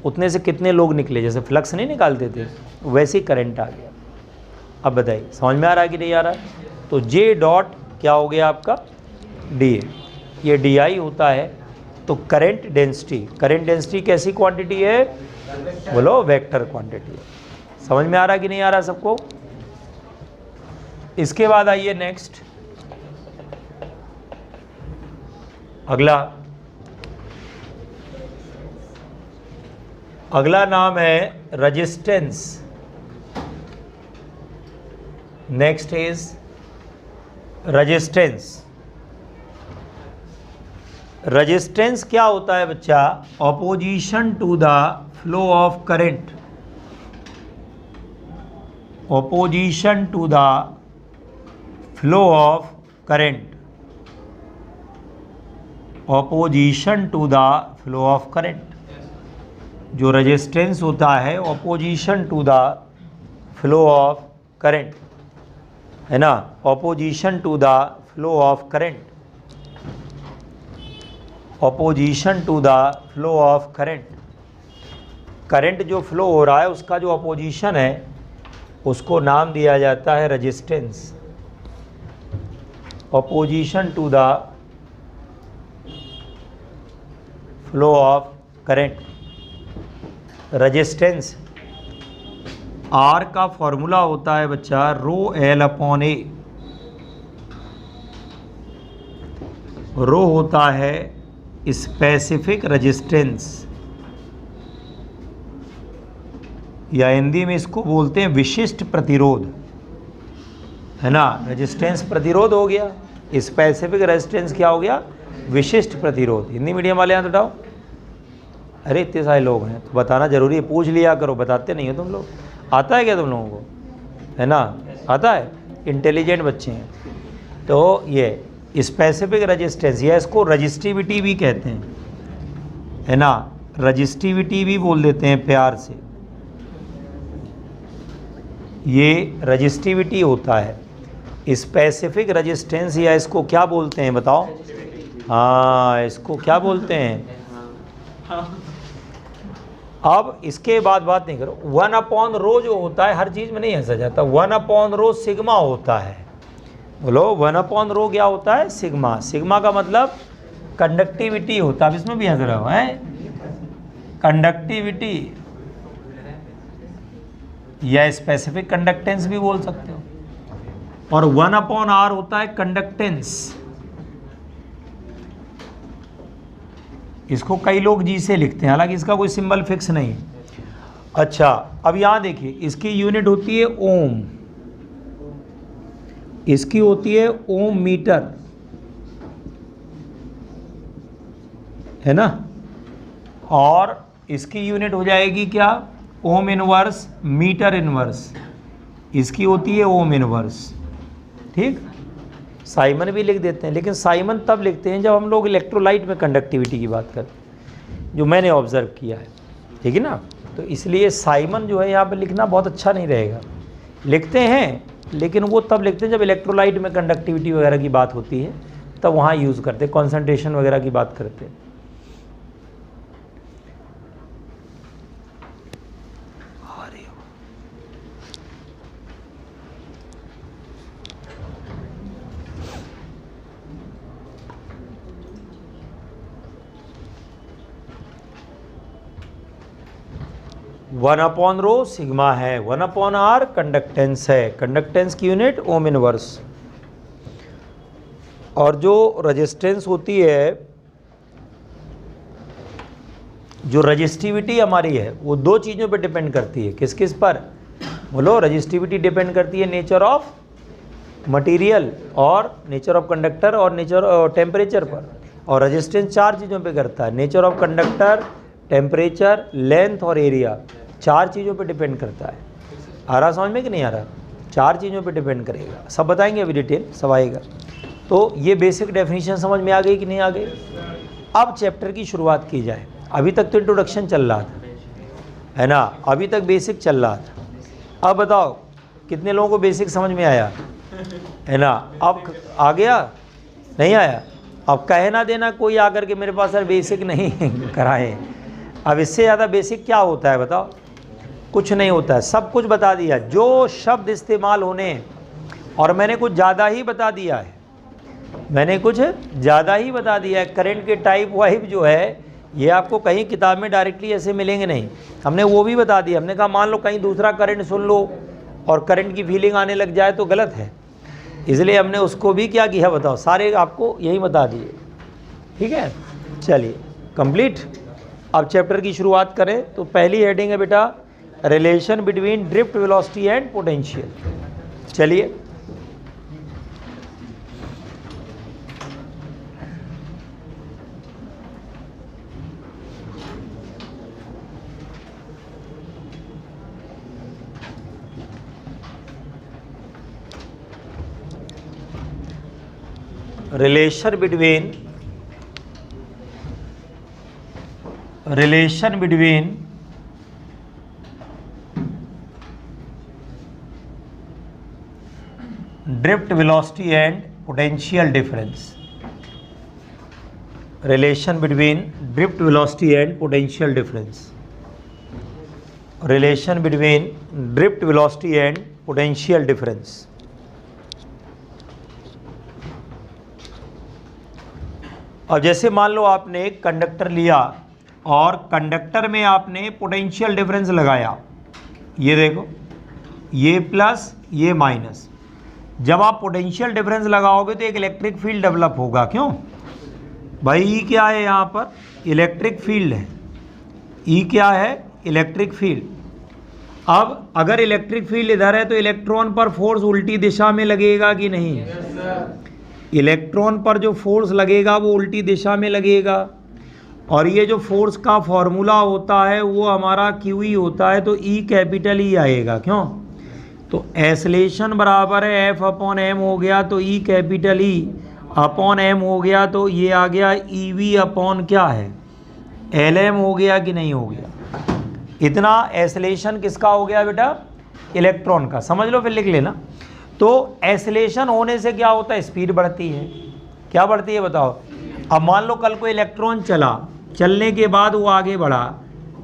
उतने से कितने लोग निकले, जैसे फ्लक्स नहीं निकालते थे वैसे ही करंट आ गया। अब बताइए समझ में आ रहा है कि नहीं आ रहा है। तो J डॉट क्या हो गया आपका DA, ये DI होता है। तो करंट डेंसिटी कैसी क्वांटिटी है बोलो, वेक्टर क्वांटिटी है। समझ में आ रहा है कि नहीं आ रहा सबको। इसके बाद आइए नेक्स्ट, अगला नाम है resistance. Next is resistance. Resistance क्या होता है बच्चा, opposition to the flow of current, opposition to the flow of current, opposition to the flow of current. जो रेजिस्टेंस होता है opposition to the flow of current, है ना, opposition to the flow of current, opposition to the flow of current. Current जो flow हो रहा है उसका जो ऑपोजिशन है उसको नाम दिया जाता है resistance. Opposition to the flow of current, resistance. R का फॉर्मूला होता है बच्चा रो एल अपॉन ए। रो होता है स्पेसिफिक रेजिस्टेंस, या हिंदी में इसको बोलते हैं विशिष्ट प्रतिरोध, है ना। रेजिस्टेंस प्रतिरोध हो गया, स्पेसिफिक रेजिस्टेंस क्या हो गया, विशिष्ट प्रतिरोध। हिंदी मीडियम वाले यहाँ तो उठाओ। अरे इतने सारे लोग हैं तो बताना जरूरी है, पूछ लिया करो, बताते नहीं हो तुम लोग। आता है क्या तुम लोगों को, है ना, आता है, इंटेलिजेंट बच्चे हैं। तो ये स्पेसिफिक रेजिस्टेंस, या इसको रजिस्टिविटी भी कहते हैं, है ना, रजिस्टिविटी भी बोल देते हैं प्यार से। ये रजिस्टिविटी होता है। स्पेसिफिक रेजिस्टेंस, या इसको क्या बोलते हैं बताओ, हाँ इसको क्या बोलते हैं। अब इसके बाद बात नहीं करो। 1/रो जो होता है, हर चीज़ में नहीं हंसा जाता। 1/रो सिग्मा होता है। बोलो 1/रो क्या होता है, सिग्मा। सिग्मा का मतलब कंडक्टिविटी होता है। अब इसमें भी हंस रहे हो, है कंडक्टिविटी, या स्पेसिफिक कंडक्टेंस भी बोल सकते हो। और 1/r होता है कंडक्टेंस। इसको कई लोग जी से लिखते हैं, हालांकि इसका कोई सिंबल फिक्स नहीं। अच्छा अब यहाँ देखिए, इसकी यूनिट होती है ओम, इसकी होती है ओम मीटर, है ना, और इसकी यूनिट हो जाएगी क्या, ओम इनवर्स मीटर इनवर्स। इसकी होती है ओम इनवर्स, ठीक। साइमन भी लिख देते हैं, लेकिन साइमन तब लिखते हैं जब हम लोग इलेक्ट्रोलाइट में कंडक्टिविटी की बात करते हैं, जो मैंने ऑब्जर्व किया है, ठीक है ना। तो इसलिए साइमन जो है यहाँ पर लिखना बहुत अच्छा नहीं रहेगा। लिखते हैं लेकिन वो तब लिखते हैं जब इलेक्ट्रोलाइट में कंडक्टिविटी वगैरह की बात होती है, तब वहाँ यूज़ करते हैं, कॉन्सेंट्रेशन वगैरह की बात करते हैं। वन अपॉन रो सिग्मा है, 1/r कंडक्टेंस है, कंडक्टेंस की यूनिट ओम इनवर्स। और जो रेजिस्टेंस होती है, जो रजिस्टिविटी हमारी है, वो दो चीज़ों पे डिपेंड करती है। किस किस पर बोलो, रजिस्टिविटी डिपेंड करती है नेचर ऑफ मटेरियल और नेचर ऑफ कंडक्टर और नेचर टेम्परेचर पर। और रेजिस्टेंस चार चीज़ों पे करता है, nature of conductor, temperature, length और एरिया। चार चीज़ों पे डिपेंड करता है। आ रहा समझ में कि नहीं आ रहा, चार चीज़ों पे डिपेंड करेगा। सब बताएंगे अभी, डिटेल सब आएगा। तो ये बेसिक डेफिनेशन समझ में आ गई कि नहीं आ गई। अब चैप्टर की शुरुआत की जाए। अभी तक तो इंट्रोडक्शन चल रहा था, है ना, अभी तक बेसिक चल रहा था। अब बताओ कितने लोगों को बेसिक समझ में आया, है ना। अब आ गया, नहीं आया, अब कहे ना देना कोई आकर के मेरे पास सर बेसिक नहीं कराए। अब इससे ज़्यादा बेसिक क्या होता है बताओ, कुछ नहीं होता है, सब कुछ बता दिया। जो शब्द इस्तेमाल होने, और मैंने कुछ ज़्यादा ही बता दिया है, मैंने कुछ ज़्यादा ही बता दिया है। करंट के टाइप वाइप जो है, ये आपको कहीं किताब में डायरेक्टली ऐसे मिलेंगे नहीं, हमने वो भी बता दिया। हमने कहा मान लो कहीं दूसरा करंट सुन लो और करंट की फीलिंग आने लग जाए तो गलत है, इसलिए हमने उसको भी क्या किया बताओ, सारे आपको यही बता दिए, ठीक है। चलिए कंप्लीट। अब चैप्टर की शुरुआत करें तो पहली हेडिंग है बेटा, relation between drift velocity and potential. चलिए relation between drift velocity and potential difference. Relation between drift velocity and potential difference. Relation between drift velocity and potential difference. अब जैसे मान लो आपने एक कंडक्टर लिया और कंडक्टर में आपने पोटेंशियल डिफरेंस लगाया, ये देखो, ये प्लस ये माइनस। जब आप पोटेंशियल डिफरेंस लगाओगे तो एक इलेक्ट्रिक फील्ड डेवलप होगा। क्यों भाई? ई क्या है यहाँ पर? इलेक्ट्रिक फील्ड है। ई क्या है? Electric field. अब अगर इलेक्ट्रिक फील्ड इधर है तो इलेक्ट्रॉन पर फोर्स उल्टी दिशा में लगेगा कि नहीं? इलेक्ट्रॉन पर जो फोर्स लगेगा वो उल्टी दिशा में लगेगा। और ये जो फोर्स का फॉर्मूला होता है वो हमारा क्यू ई होता है, तो ई कैपिटल ई आएगा। क्यों? तो एसलेशन बराबर है एफ अपॉन एम हो गया, तो E capital E upon M हो गया, तो ये आ गया ई वी अपॉन क्या है? एल एम हो गया कि नहीं हो गया? इतना एसलेशन किसका हो गया बेटा? इलेक्ट्रॉन का। समझ लो, फिर लिख लेना। तो एसलेशन होने से क्या होता है? स्पीड बढ़ती है। क्या बढ़ती है बताओ? अब मान लो कल को इलेक्ट्रॉन चला, चलने के बाद वो आगे बढ़ा,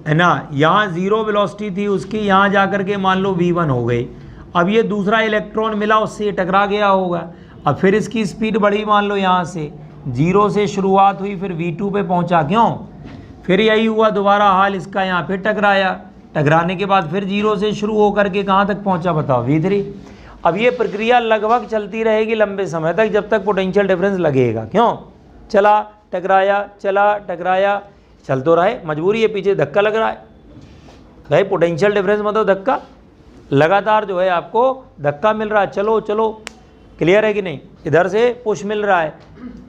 है ना, यहाँ जीरो वेलोसिटी थी उसकी, यहाँ जा कर के मान लो v1 हो गई। अब ये दूसरा इलेक्ट्रॉन मिला, उससे टकरा गया होगा। अब फिर इसकी स्पीड बढ़ी, मान लो यहाँ से जीरो से शुरुआत हुई, फिर v2 पे पहुँचा। क्यों? फिर यही हुआ दोबारा हाल इसका, यहाँ फिर टकराया, टकराने के बाद फिर जीरो से शुरू होकर के कहाँ तक पहुँचा बताओ? v3। अब ये प्रक्रिया लगभग चलती रहेगी लंबे समय तक, जब तक पोटेंशियल डिफरेंस लगेगा। क्यों? चला टकराया, चला टकराया, चल तो रहे, मजबूरी है, पीछे धक्का लग रहा है। भाई पोटेंशियल डिफरेंस मतलब धक्का, लगातार जो है आपको धक्का मिल रहा है। चलो चलो, क्लियर है कि नहीं? इधर से पुश मिल रहा है,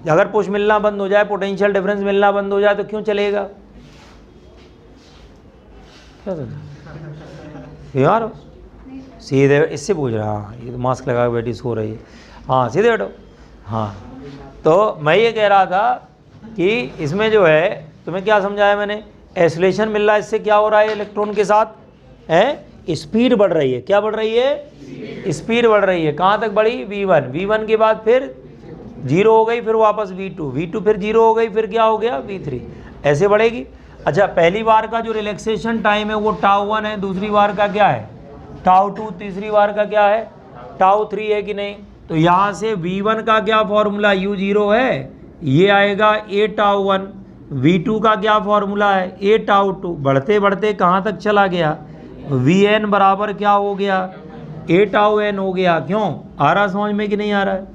अगर पुश मिलना बंद हो जाए, पोटेंशियल डिफरेंस मिलना बंद हो जाए तो क्यों चलेगा? क्या यार सीधे इससे पूछ रहा। हाँ, ये तो मास्क लगा के बैठी सो रही है। हाँ सीधे बैठो। हाँ, तो मैं ये कह रहा था कि इसमें जो है तुम्हें क्या समझाया मैंने? एसलेशन मिल रहा है, इससे क्या हो रहा है? इलेक्ट्रॉन के साथ है स्पीड बढ़ रही है। क्या बढ़ रही है? स्पीड बढ़ रही है। कहाँ तक बढ़ी? v1। v1 के बाद फिर जीरो हो गई, फिर वापस v2, v2 फिर जीरो हो गई, फिर क्या हो गया? v3। ऐसे बढ़ेगी। अच्छा, पहली बार का जो रिलैक्सेशन टाइम है वो τ1 है, दूसरी बार का क्या है? τ2, तीसरी बार का क्या है? τ3 है कि नहीं? तो यहाँ से v1 का क्या फॉर्मूला? u0 है, ये आएगा a τ1। v2 का क्या फॉर्मूला है? a τ2। बढ़ते बढ़ते कहाँ तक चला गया? vn बराबर क्या हो गया? a τn हो गया। क्यों? आ रहा समझ में कि नहीं आ रहा है?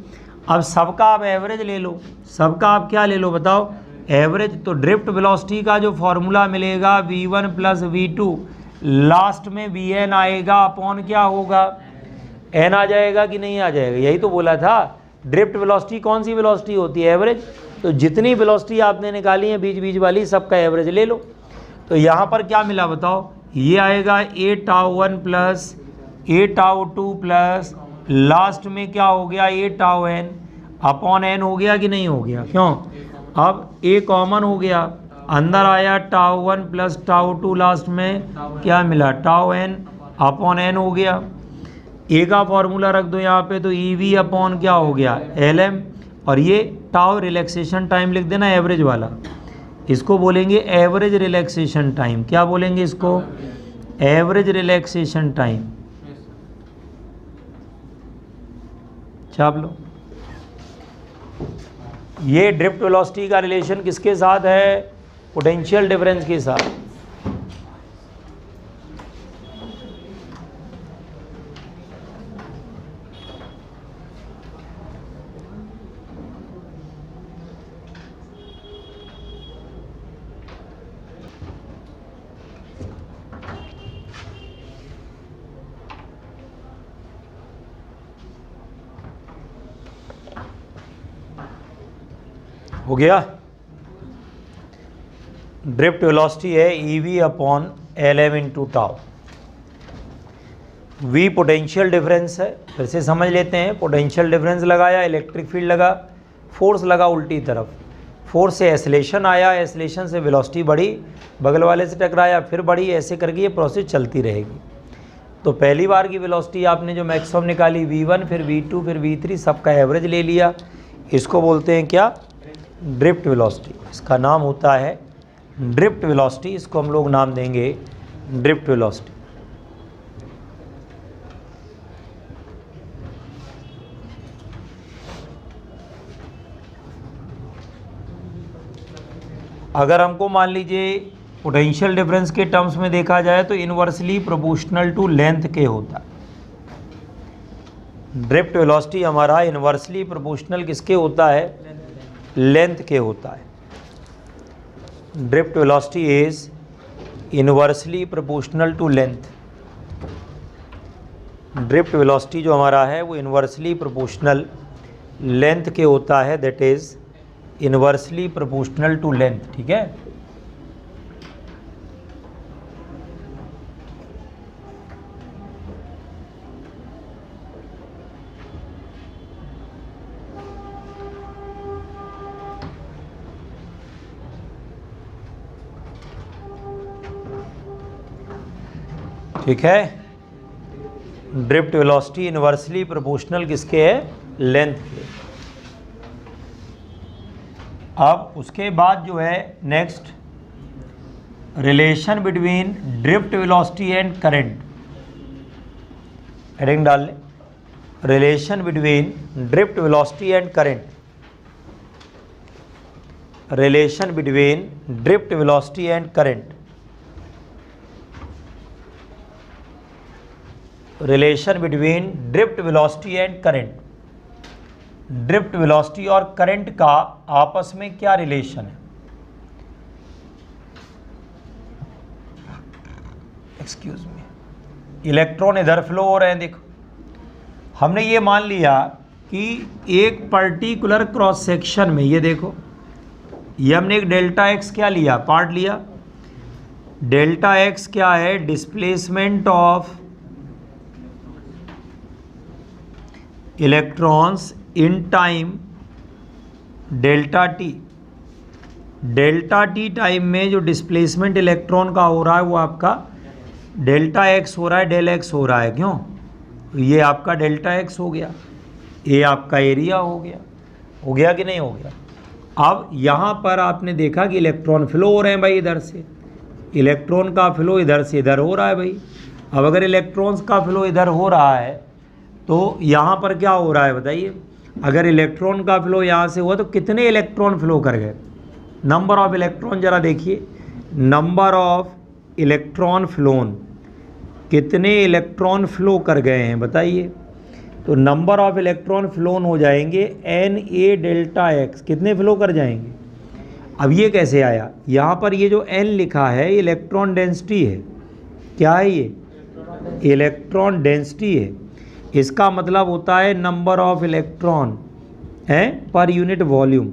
अब सबका आप एवरेज ले लो, सबका आप क्या ले लो बताओ? एवरेज। तो ड्रिफ्ट वेलोसिटी का जो फॉर्मूला मिलेगा v1 प्लस v2, लास्ट में vn आएगा अपॉन क्या होगा? n आ जाएगा कि नहीं आ जाएगा? यही तो बोला था। ड्रिफ्ट वेलोसिटी कौन सी वेलोसिटी होती है? एवरेज। तो जितनी वेलोसिटी आपने निकाली है बीच बीच वाली, सबका एवरेज ले लो। तो यहाँ पर क्या मिला बताओ? ये आएगा a τ1 plus a τ2 plus last में क्या हो गया? a τn अपॉन n हो गया कि नहीं हो गया? क्यों? अब a कॉमन हो गया, अंदर आया τ1 प्लस τ2, लास्ट में क्या मिला? τn अपॉन n हो गया। a का फॉर्मूला रख दो यहाँ पे, तो ई वी अपॉन क्या हो गया? L M. और ये टाउ रिलैक्सेशन टाइम लिख देना, एवरेज वाला। इसको बोलेंगे एवरेज रिलैक्सेशन टाइम। क्या बोलेंगे इसको? Average relaxation time. छाप लो। ये ड्रिफ्ट वेलोसिटी का रिलेशन किसके साथ है? पोटेंशियल डिफरेंस के साथ। हो गया? ड्रिफ्ट वेलोसिटी है E V upon L M into tau. V potential difference है, फिर से समझ लेते हैं। पोटेंशियल डिफरेंस लगाया, इलेक्ट्रिक फील्ड लगा, फोर्स लगा उल्टी तरफ, फोर्स से एसलेशन आया, एसलेशन से वेलोसिटी बढ़ी, बगल वाले से टकराया फिर बढ़ी, ऐसे करके ये प्रोसेस चलती रहेगी। तो पहली बार की वेलोसिटी आपने जो मैक्सिमम निकाली v1, फिर v2, फिर v3, सबका एवरेज ले लिया, इसको बोलते हैं क्या, ड्रिफ्ट वेलोसिटी। इसका नाम होता है ड्रिफ्ट वेलोसिटी, इसको हम लोग नाम देंगे ड्रिफ्ट वेलोसिटी। अगर हमको मान लीजिए पोटेंशियल डिफरेंस के टर्म्स में देखा जाए तो इनवर्सली प्रोपोर्शनल टू लेंथ के होता है। ड्रिफ्ट वेलोसिटी हमारा इनवर्सली प्रोपोर्शनल किसके होता है, लेंथ के होता है। Drift velocity is inversely proportional to length. Drift velocity जो हमारा है वो इनवर्सली प्रोपोर्शनल लेंथ के होता है, that is inversely proportional to length. ठीक है, ठीक है। ड्रिफ्ट वेलोसिटी इनवर्सली प्रोपोर्शनल किसके है, लेंथ के। अब उसके बाद जो है next, relation between drift velocity and current. Heading डाल लें, relation between drift velocity and current. Relation between drift velocity and current. Relation between drift velocity and current. Drift velocity और करंट का आपस में क्या रिलेशन है, एक्सक्यूज मी, इलेक्ट्रॉन इधर flow हो रहे हैं। देखो हमने ये मान लिया कि एक पर्टिकुलर क्रॉस सेक्शन में, ये देखो ये हमने एक डेल्टा एक्स क्या लिया, पार्ट लिया। डेल्टा एक्स क्या है, displacement of electrons in time delta T. Delta T time में जो डिस्प्लेसमेंट इलेक्ट्रॉन का हो रहा है वो आपका डेल्टा एक्स हो रहा है, डेल एक्स हो रहा है। क्यों, ये आपका डेल्टा एक्स हो गया, ये आपका एरिया हो गया कि नहीं हो गया। अब यहाँ पर आपने देखा कि इलेक्ट्रॉन फ्लो हो रहे हैं भाई, इधर से इलेक्ट्रॉन का फ्लो इधर से इधर हो रहा है भाई। अब अगर इलेक्ट्रॉन्स का फ्लो इधर हो रहा है तो यहाँ पर क्या हो रहा है बताइए, अगर इलेक्ट्रॉन का फ्लो यहाँ से हुआ तो कितने इलेक्ट्रॉन फ्लो कर गए, नंबर ऑफ इलेक्ट्रॉन जरा देखिए, नंबर ऑफ इलेक्ट्रॉन फ्लोन, कितने इलेक्ट्रॉन फ्लो कर गए हैं बताइए। तो नंबर ऑफ इलेक्ट्रॉन फ्लोन हो जाएंगे एन ए डेल्टा एक्स, कितने फ्लो कर जाएंगे। अब ये कैसे आया, यहाँ पर ये जो एन लिखा है इलेक्ट्रॉन डेंसिटी है, क्या है ये, इलेक्ट्रॉन डेंसिटी है। इसका मतलब होता है नंबर ऑफ इलेक्ट्रॉन है पर यूनिट वॉल्यूम।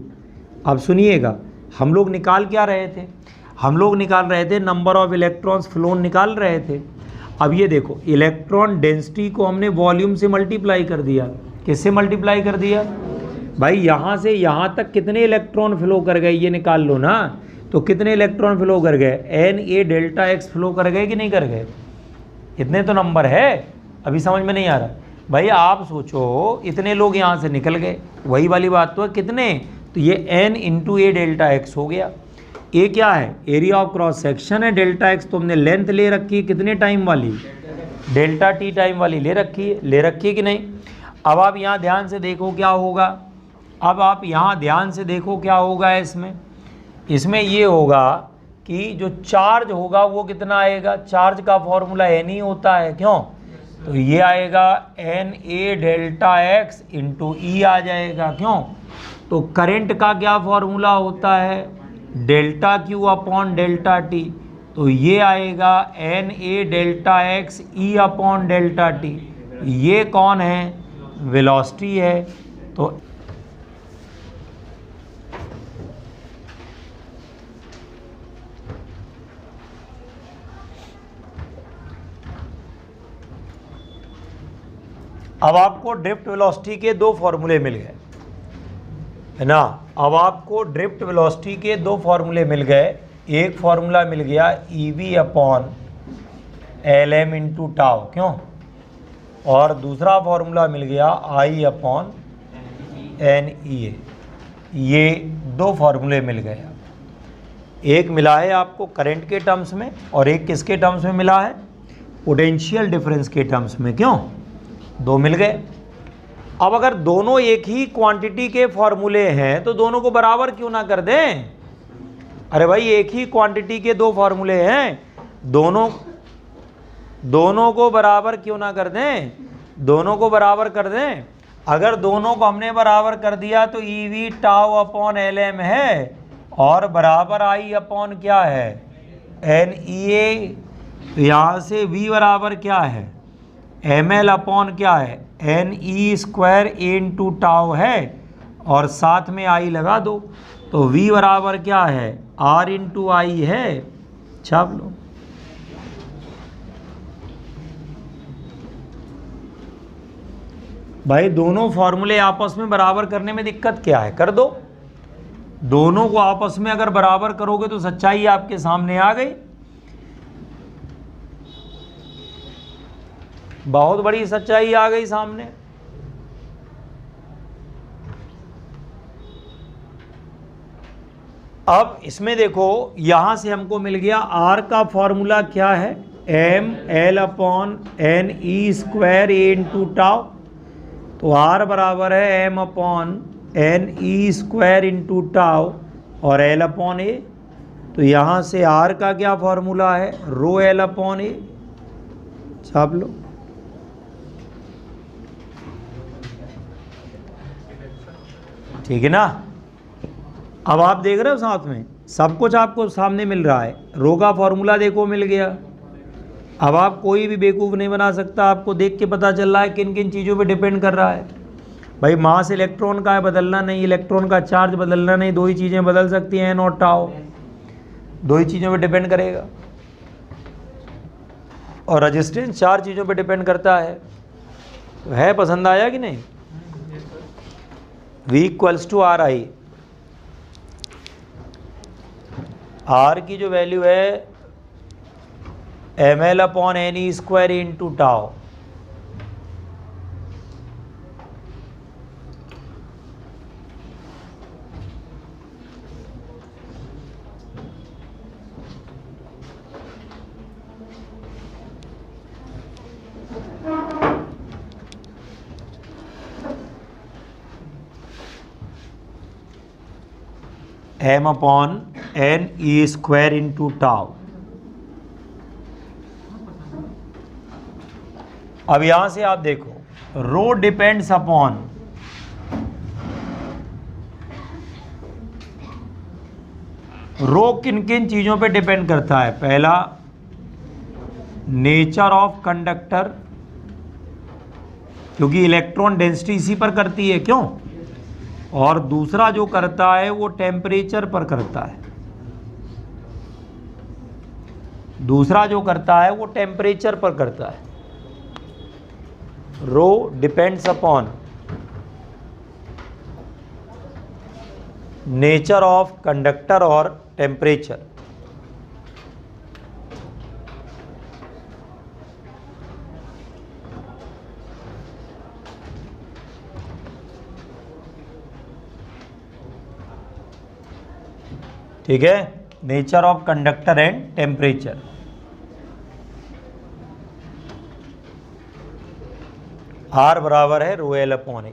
अब सुनिएगा, हम लोग निकाल क्या रहे थे, हम लोग निकाल रहे थे नंबर ऑफ इलेक्ट्रॉन्स फ्लोन निकाल रहे थे। अब ये देखो इलेक्ट्रॉन डेंसिटी को हमने वॉल्यूम से मल्टीप्लाई कर दिया। किससे मल्टीप्लाई कर दिया भाई, यहाँ से यहाँ तक कितने इलेक्ट्रॉन फ्लो कर गए ये निकाल लो ना। तो कितने इलेक्ट्रॉन फ्लो कर गए, N A delta X flow कर गए कि नहीं कर गए, इतने तो नंबर है। अभी समझ में नहीं आ रहा भाई, आप सोचो इतने लोग यहाँ से निकल गए, वही वाली बात तो है, कितने, तो ये एन इंटू ए डेल्टा एक्स हो गया। ए क्या है, एरिया ऑफ क्रॉस सेक्शन है, डेल्टा एक्स तो हमने लेंथ ले रखी है, कितने टाइम वाली, डेल्टा टी टाइम वाली ले रखी है कि नहीं। अब आप यहाँ ध्यान से देखो क्या होगा, अब आप यहाँ ध्यान से देखो क्या होगा, इसमें ये होगा कि जो चार्ज होगा वो कितना आएगा, चार्ज का फॉर्मूला एन ही होता है, क्यों, तो ये आएगा N A delta X into E आ जाएगा, क्यों। तो करंट का क्या फॉर्मूला होता है, delta Q upon delta T, तो ये आएगा N A delta X E upon delta T. ये कौन है, वेलोसिटी है। तो अब आपको ड्रिफ्ट वेलोसिटी के दो फॉर्मूले मिल गए। है ना। अब आपको ड्रिफ्ट वेलोसिटी के दो फॉर्मूले मिल गए। एक फॉर्मूला मिल गया EV upon LM into tau, क्यों, और दूसरा फॉर्मूला मिल गया I अपॉन NEA। ये दो फॉर्मूले मिल गए। एक मिला है आपको करंट के टर्म्स में और एक किसके टर्म्स में मिला है, पोटेंशियल डिफरेंस के टर्म्स में, क्यों, दो मिल गए। अब अगर दोनों एक ही क्वांटिटी के फॉर्मूले हैं तो दोनों को बराबर क्यों ना कर दें। अरे भाई एक ही क्वांटिटी के दो फॉर्मूले हैं, दोनों को बराबर क्यों ना कर दें, दोनों को बराबर कर दें। अगर दोनों को हमने बराबर कर दिया तो EV टाउ अपॉन LM है और बराबर I अपॉन क्या है, NEA। तो यहाँ से V बराबर क्या है, ML अपॉन क्या है, NE स्क्वायर इंटू टाउ है और साथ में I लगा दो तो V बराबर क्या है, R इंटू I है। छाप लो। भाई दोनों फॉर्मूले आपस में बराबर करने में दिक्कत क्या है, कर दो। दोनों को आपस में अगर बराबर करोगे तो सच्चाई आपके सामने आ गई। बहुत बड़ी सच्चाई आ गई सामने। अब इसमें देखो यहां से हमको मिल गया R का फॉर्मूला क्या है, ML upon NE square into tau. तो R बराबर है M upon NE square into tau और L अपॉन A। तो यहाँ से R का क्या फॉर्मूला है, रो L अपॉन A। छाप लो। ठीक है ना। अब आप देख रहे हो साथ में सब कुछ आपको सामने मिल रहा है। रो का फॉर्मूला देखो मिल गया। अब आप कोई भी बेवकूफ़ नहीं बना सकता, आपको देख के पता चल रहा है किन किन चीज़ों पे डिपेंड कर रहा है। भाई मास इलेक्ट्रॉन का है, बदलना नहीं, इलेक्ट्रॉन का चार्ज बदलना नहीं, दो ही चीज़ें बदल सकती हैं, नॉट टाउ, दो ही चीज़ों पे डिपेंड करेगा। और रेजिस्टेंस चार चीज़ों पे डिपेंड करता है। तो है, पसंद आया कि नहीं। V equals to RI, R की जो वैल्यू है ML upon NE square into tau. M upon NE square into tau. अब यहां से आप देखो रो डिपेंड्स अपॉन रो किन किन चीज़ों पे डिपेंड करता है। पहला नेचर ऑफ कंडक्टर, क्योंकि इलेक्ट्रॉन डेंसिटी इसी पर करती है, क्यों, और दूसरा जो करता है वो टेम्परेचर पर करता है। दूसरा जो करता है वो टेम्परेचर पर करता है। Rho depends upon nature of conductor और टेम्परेचर। ठीक है, nature of conductor and temperature. R बराबर है रो एल अपॉन ए।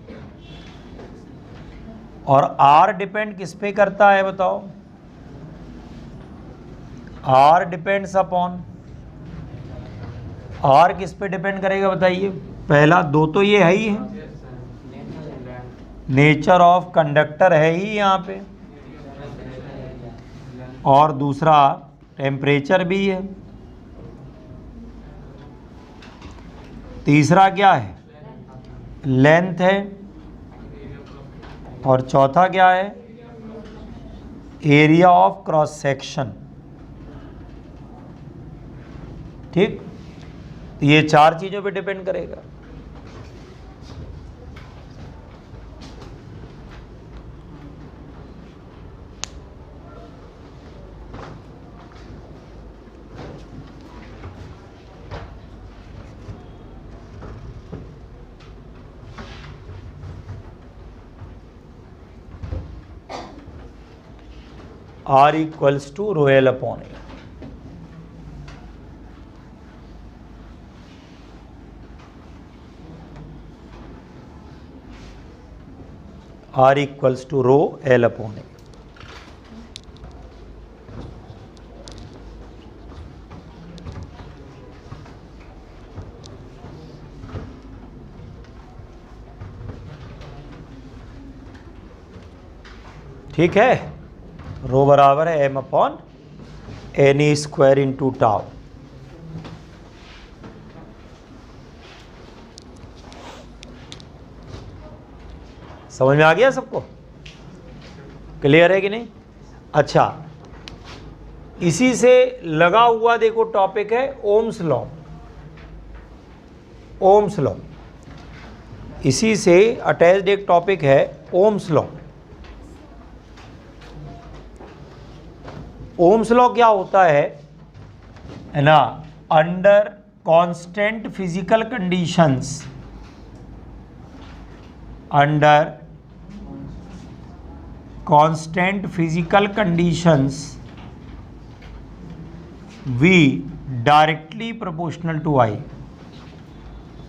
और R डिपेंड किस पे करता है बताओ। R डिपेंड्स अपॉन, R किस पे डिपेंड करेगा बताइए। पहला दो तो ये है ही है, नेचर ऑफ कंडक्टर है ही यहाँ पे, और दूसरा टेम्परेचर भी है। तीसरा क्या है, लेंथ है, और चौथा क्या है, एरिया ऑफ क्रॉस सेक्शन। ठीक, ये चार चीज़ों पे डिपेंड करेगा। R equals to rho L upon A. R equals to rho L upon A. ठीक है, रो बराबर है M upon N E square into tau. समझ में आ गया सबको? क्लियर है कि नहीं? अच्छा, इसी से लगा हुआ देखो टॉपिक है ओम्स लॉ। ओम्स लॉ, इसी से अटैच्ड एक टॉपिक है ओम्स लॉ। ओम्स लॉ क्या होता है ना? Under constant physical conditions, under constant physical conditions V directly proportional to I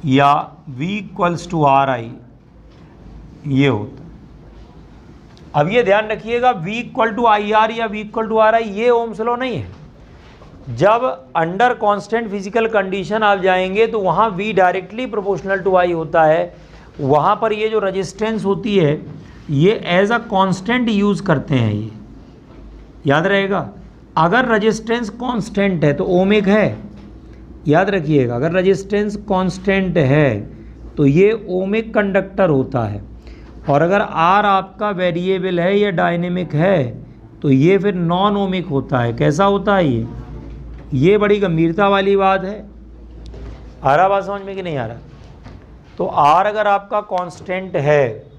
या V इक्वल्स टू RI, ये होता। अब ये ध्यान रखिएगा, V इक्वल टू IR या V इक्वल टू RI ये ओम्स लॉ नहीं है। जब अंडर कांस्टेंट फिजिकल कंडीशन आप जाएंगे तो वहाँ V directly proportional to I होता है। वहाँ पर ये जो रेजिस्टेंस होती है ये एज अ कांस्टेंट यूज़ करते हैं, ये याद रहेगा। अगर रेजिस्टेंस कांस्टेंट है तो ओमिक है, याद रखिएगा। अगर रेजिस्टेंस कांस्टेंट है तो ये ओमिक कंडक्टर होता है, और अगर R आपका वेरिएबल है या डायनेमिक है तो ये फिर नॉन ओमिक होता है। कैसा होता है ये बड़ी गंभीरता वाली बात है। आ रहा बात समझ में कि नहीं आ रहा? तो R अगर आपका कांस्टेंट है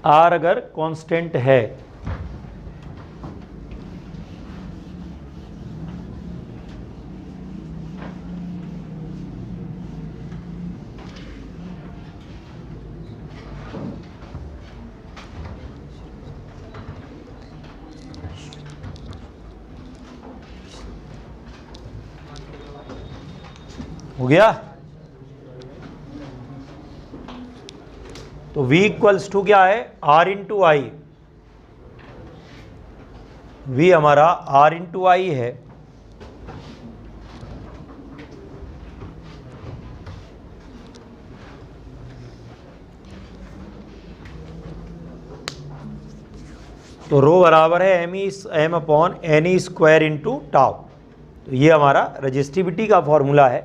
R अगर कांस्टेंट है हो गया, तो V इक्वल्स टू क्या है? R into I. V हमारा R इंटू आई है। तो रो बराबर है M upon N E square into tau. तो ये हमारा रजिस्टिविटी का फॉर्मूला है,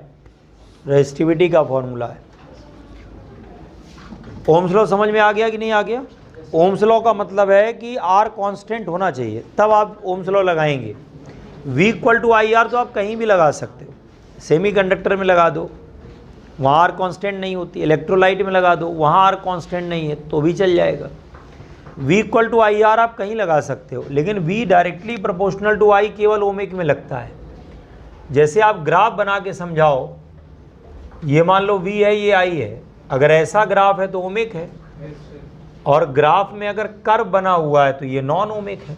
रजिस्टिविटी का फॉर्मूला है। ओम्स लॉ समझ में आ गया कि नहीं आ गया? ओम्स लॉ का मतलब है कि R कांस्टेंट होना चाहिए, तब आप ओम्स लॉ लगाएंगे। V इक्वल टू IR तो आप कहीं भी लगा सकते हो, सेमी कंडक्टर में लगा दो, वहाँ R कांस्टेंट नहीं होती। इलेक्ट्रोलाइट में लगा दो, वहाँ R कांस्टेंट नहीं है तो भी चल जाएगा। V इक्वल टू IR आप कहीं लगा सकते हो, लेकिन V directly proportional to I केवल ओमिक में लगता है। जैसे आप ग्राफ बना के समझाओ, ये मान लो V है, ये I है। अगर ऐसा ग्राफ है तो ओमिक है, और ग्राफ में अगर कर्व बना हुआ है तो ये नॉन ओमिक है।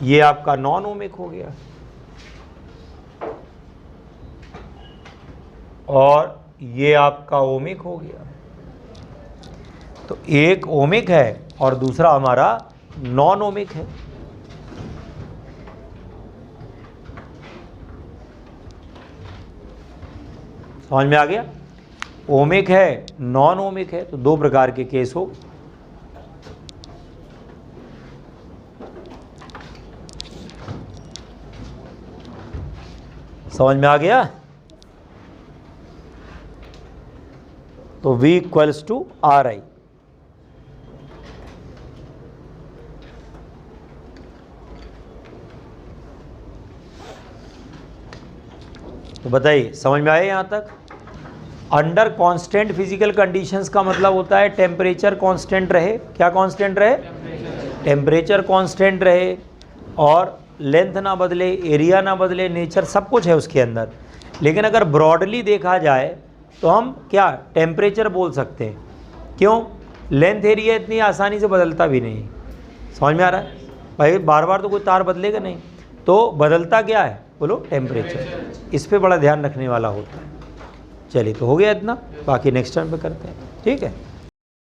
ये आपका नॉन ओमिक हो गया, और ये आपका ओमिक हो गया। तो एक ओमिक है और दूसरा हमारा नॉन ओमिक है। समझ में आ गया? ओमिक है, नॉन ओमिक है, तो दो प्रकार के केस हो। समझ में आ गया? तो V इक्वल्स टू RI। तो बताइए, समझ में आया यहाँ तक? अंडर कांस्टेंट फिजिकल कंडीशंस का मतलब होता है टेम्परेचर कांस्टेंट रहे। क्या कांस्टेंट रहे? टेम्परेचर कांस्टेंट रहे, और लेंथ ना बदले, एरिया ना बदले, नेचर सब कुछ है उसके अंदर। लेकिन अगर ब्रॉडली देखा जाए तो हम क्या टेम्परेचर बोल सकते हैं। क्यों? लेंथ एरिया इतनी आसानी से बदलता भी नहीं। समझ में आ रहा है भाई? बार बार तो कोई तार बदलेगा नहीं, तो बदलता क्या है बोलो? टेम्परेचर। इस पे बड़ा ध्यान रखने वाला होता है। चलिए, तो हो गया इतना, बाकी नेक्स्ट टाइम पे करते हैं, ठीक है।